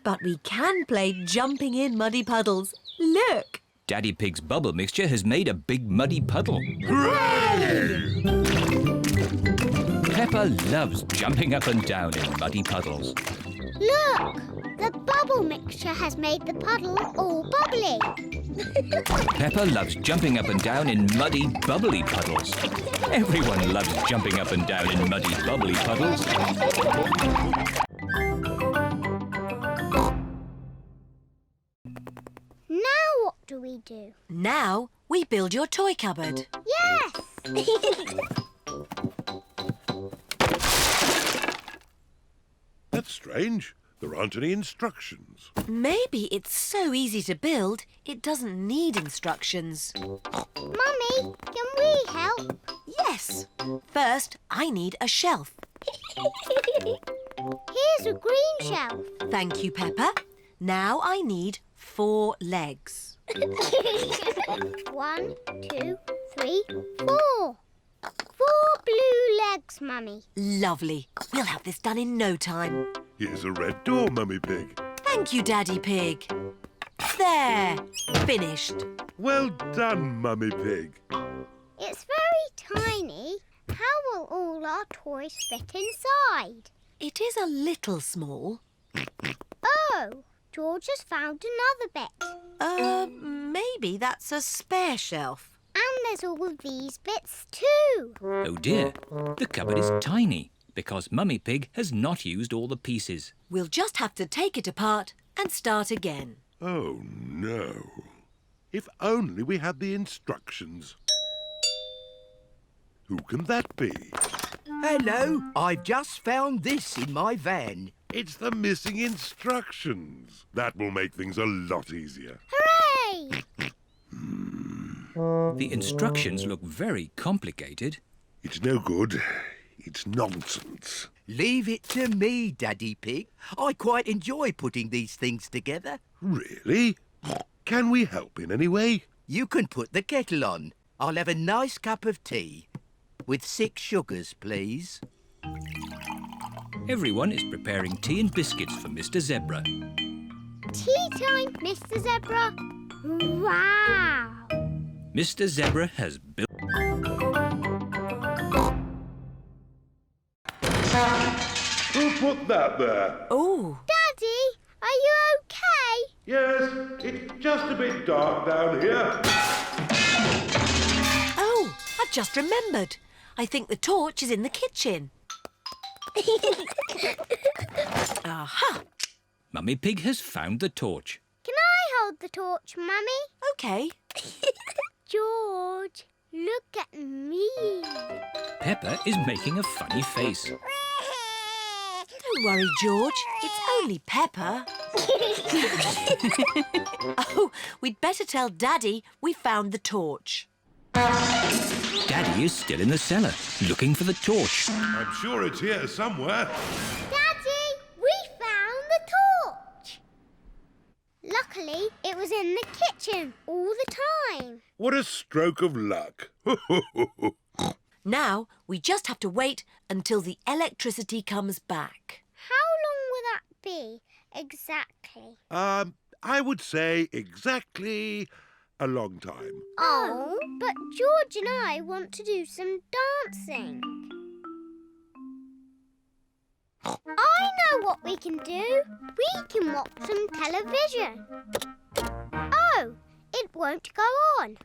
But we can play jumping in muddy puddles. Look! Daddy Pig's bubble mixture has made a big muddy puddle. Hooray! Peppa loves jumping up and down in muddy puddles. Look! The bubble mixture has made the puddle all bubbly. Peppa loves jumping up and down in muddy, bubbly puddles. Everyone loves jumping up and down in muddy, bubbly puddles. Now what do we do? Now we build your toy cupboard. Yes! That's strange. There aren't any instructions. Maybe it's so easy to build, it doesn't need instructions. Mummy, can we help? Yes. First, I need a shelf. Here's a green shelf. Thank you, Peppa. Now I need 4 legs. 1, 2, 3, 4. 4 blue legs, Mummy. Lovely. We'll have this done in no time. Here's a red door, Mummy Pig. Thank you, Daddy Pig. There. Finished. Well done, Mummy Pig. It's very tiny. How will all our toys fit inside? It is a little small. Oh, George has found another bit. Maybe that's a spare shelf. And there's all of these bits too. Oh dear, the cupboard is tiny because Mummy Pig has not used all the pieces. We'll just have to take it apart and start again. Oh, no. If only we had the instructions. Who can that be? Hello, I've just found this in my van. It's the missing instructions. That will make things a lot easier. Hooray! The instructions look very complicated. It's no good. It's nonsense. Leave it to me, Daddy Pig. I quite enjoy putting these things together. Really? Can we help in any way? You can put the kettle on. I'll have a nice cup of tea. With 6 sugars, please. Everyone is preparing tea and biscuits for Mr. Zebra. Tea time, Mr. Zebra. Wow! Mr. Zebra has built... Who put that there? Oh. Daddy, are you okay? Yes, it's just a bit dark down here. Oh, I've just remembered. I think the torch is in the kitchen. Aha! Mummy Pig has found the torch. Can I hold the torch, Mummy? OK. George, look at me. Peppa is making a funny face. Don't worry, George. It's only Peppa. Oh, we'd better tell Daddy we found the torch. Daddy is still in the cellar, looking for the torch. I'm sure it's here somewhere. Daddy, we found the torch. Luckily, it was in the kitchen all the time. What a stroke of luck. Now, we just have to wait until the electricity comes back. How long will that be, exactly? I would say exactly a long time. Oh, but George and I want to do some dancing. I know what we can do. We can watch some television. Oh, it won't go on.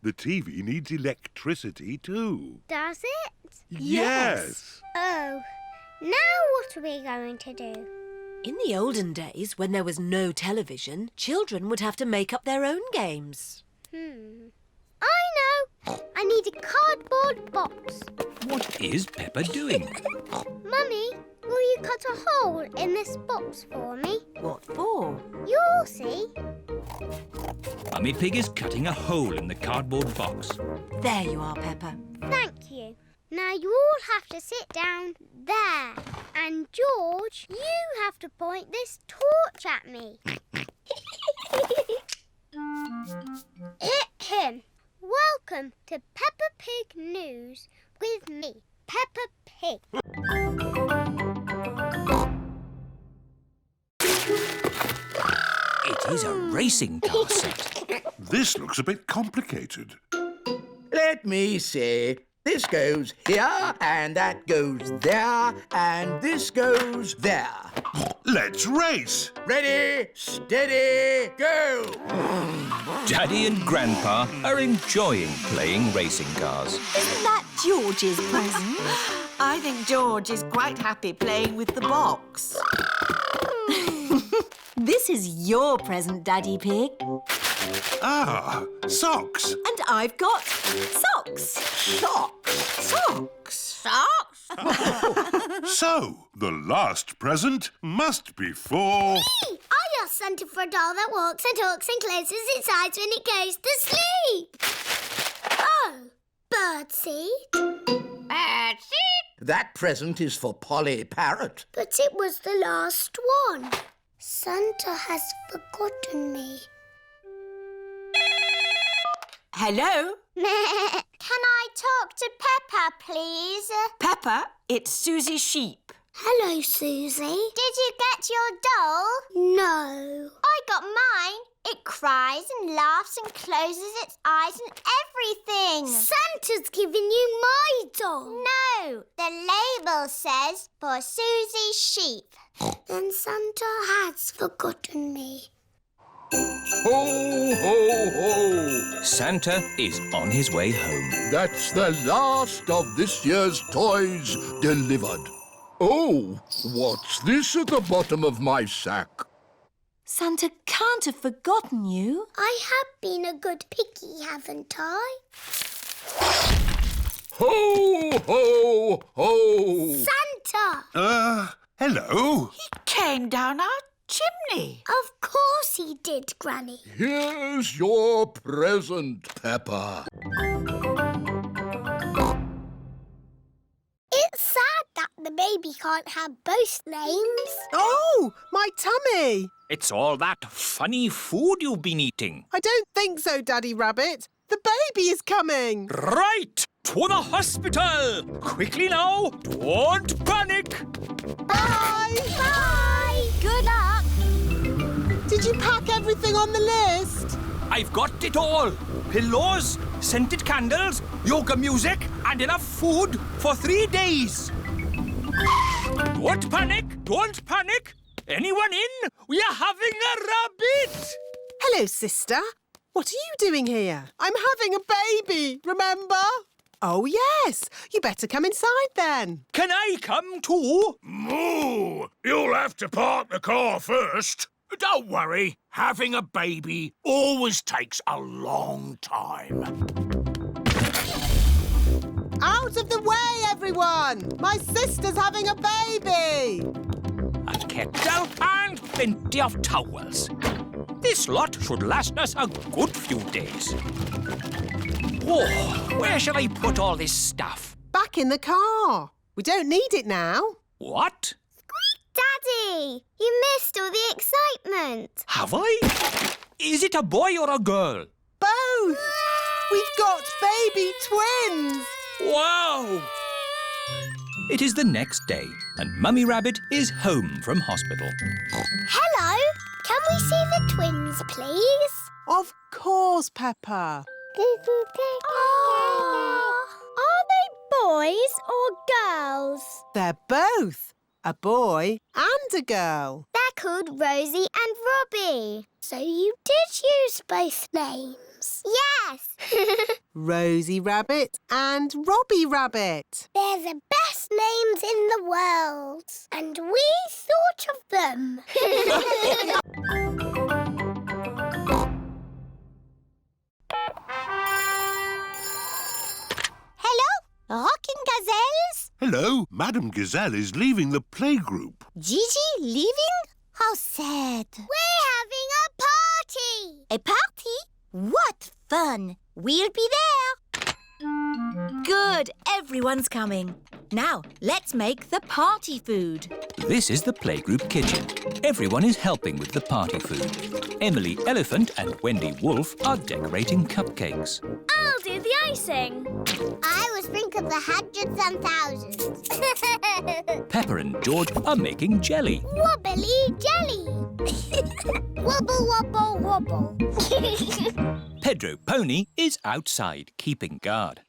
The TV needs electricity too. Does it? Yes. Oh, now what are we going to do? In the olden days, when there was no television, children would have to make up their own games. I know! I need a cardboard box. What is Peppa doing? Mummy, will you cut a hole in this box for me? What for? You'll see. Mummy Pig is cutting a hole in the cardboard box. There you are, Peppa. Thank you. Now you all have to sit down there. And George, you have to point this torch at me. Welcome to Peppa Pig News with me, Peppa Pig. It is a racing car set. This looks a bit complicated. Let me see. This goes here, and that goes there, and this goes there. Let's race. Ready, steady, go! Daddy and Grandpa are enjoying playing racing cars. Isn't that George's present? I think George is quite happy playing with the box. This is your present, Daddy Pig. Ah, socks. And I've got socks. Socks? Socks? So, the last present must be for... I asked Santa for a doll that walks and talks and closes its eyes when it goes to sleep. Oh, birdseed. That present is for Polly Parrot. But it was the last one. Santa has forgotten me. Hello? Can I talk to Peppa, please? Peppa, it's Susie Sheep. Hello, Susie. Did you get your doll? No. I got mine. It cries and laughs and closes its eyes and everything. Santa's given you my doll. No, the label says for Susie Sheep. Then Santa has forgotten me. Ho, ho, ho! Santa is on his way home. That's the last of this year's toys delivered. Oh, what's this at the bottom of my sack? Santa can't have forgotten you. I have been a good piggy, haven't I? Ho, ho, ho! Santa! Hello? He came down our chimney. Of course he did, Granny. Here's your present, Peppa. It's sad that the baby can't have both names. Oh, my tummy! It's all that funny food you've been eating. I don't think so, Daddy Rabbit. The baby is coming. Right! To the hospital! Quickly now! Don't panic! Bye! Bye! Good luck! Did you pack everything on the list? I've got it all. Pillows, scented candles, yoga music, and enough food for 3 days. Don't panic! Don't panic! Anyone in? We are having a rabbit! Hello, sister. What are you doing here? I'm having a baby, remember? Oh, yes. You better come inside then. Can I come too? Moo! You'll have to park the car first. Don't worry. Having a baby always takes a long time. Out of the way, everyone! My sister's having a baby! A kettle and plenty of towels. This lot should last us a good few days. Oh, where shall I put all this stuff? Back in the car. We don't need it now. What? Daddy, you missed all the excitement. Have I? Is it a boy or a girl? Both! We've got baby twins! Wow! It is the next day, and Mummy Rabbit is home from hospital. Hello, can we see the twins, please? Of course, Peppa. Are they boys or girls? They're both. A boy and a girl. They're called Rosie and Robbie. So you did use both names? Yes. Rosie Rabbit and Robbie Rabbit. They're the best names in the world. And we thought of them. Hello, rocking gazelles? Hello, Madam Gazelle is leaving the playgroup. Gigi leaving? How sad. We're having a party. A party? What fun. We'll be there. Good, everyone's coming. Now, let's make the party food. This is the playgroup kitchen. Everyone is helping with the party food. Emily Elephant and Wendy Wolf are decorating cupcakes. I'll do the racing. I will sprinkle the hundreds and thousands. Peppa and George are making jelly. Wobbly jelly. Wobble, wobble, wobble. Pedro Pony is outside, keeping guard.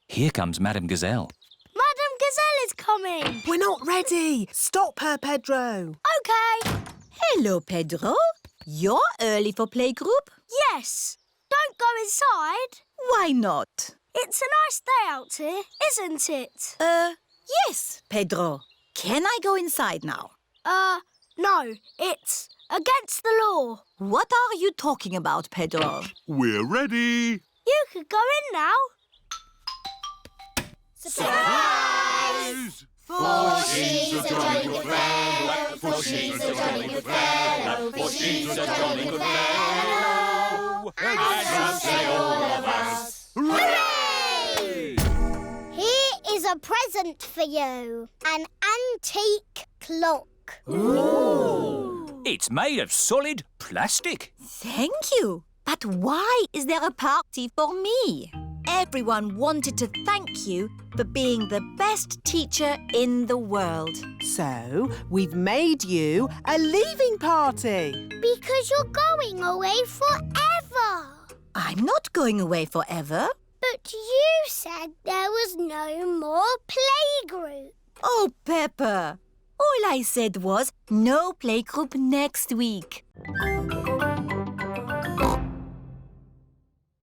Here comes Madame Gazelle. Madame Gazelle is coming. We're not ready. Stop her, Pedro. OK. Hello, Pedro. You're early for playgroup? Yes. Don't go inside. Why not? It's a nice day out here, isn't it? Yes, Pedro. Can I go inside now? No. It's against the law. What are you talking about, Pedro? We're ready. You could go in now. Surprise! For she's a jolly good fellow, for she's a jolly good fellow, for she's a jolly good fellow, and so say all of us. Hooray! Here is a present for you, an antique clock. Ooh. It's made of solid plastic. Thank you. But why is there a party for me? Everyone wanted to thank you for being the best teacher in the world. So, we've made you a leaving party. Because you're going away forever. I'm not going away forever. But you said there was no more playgroup. Oh, Peppa. All I said was no playgroup next week.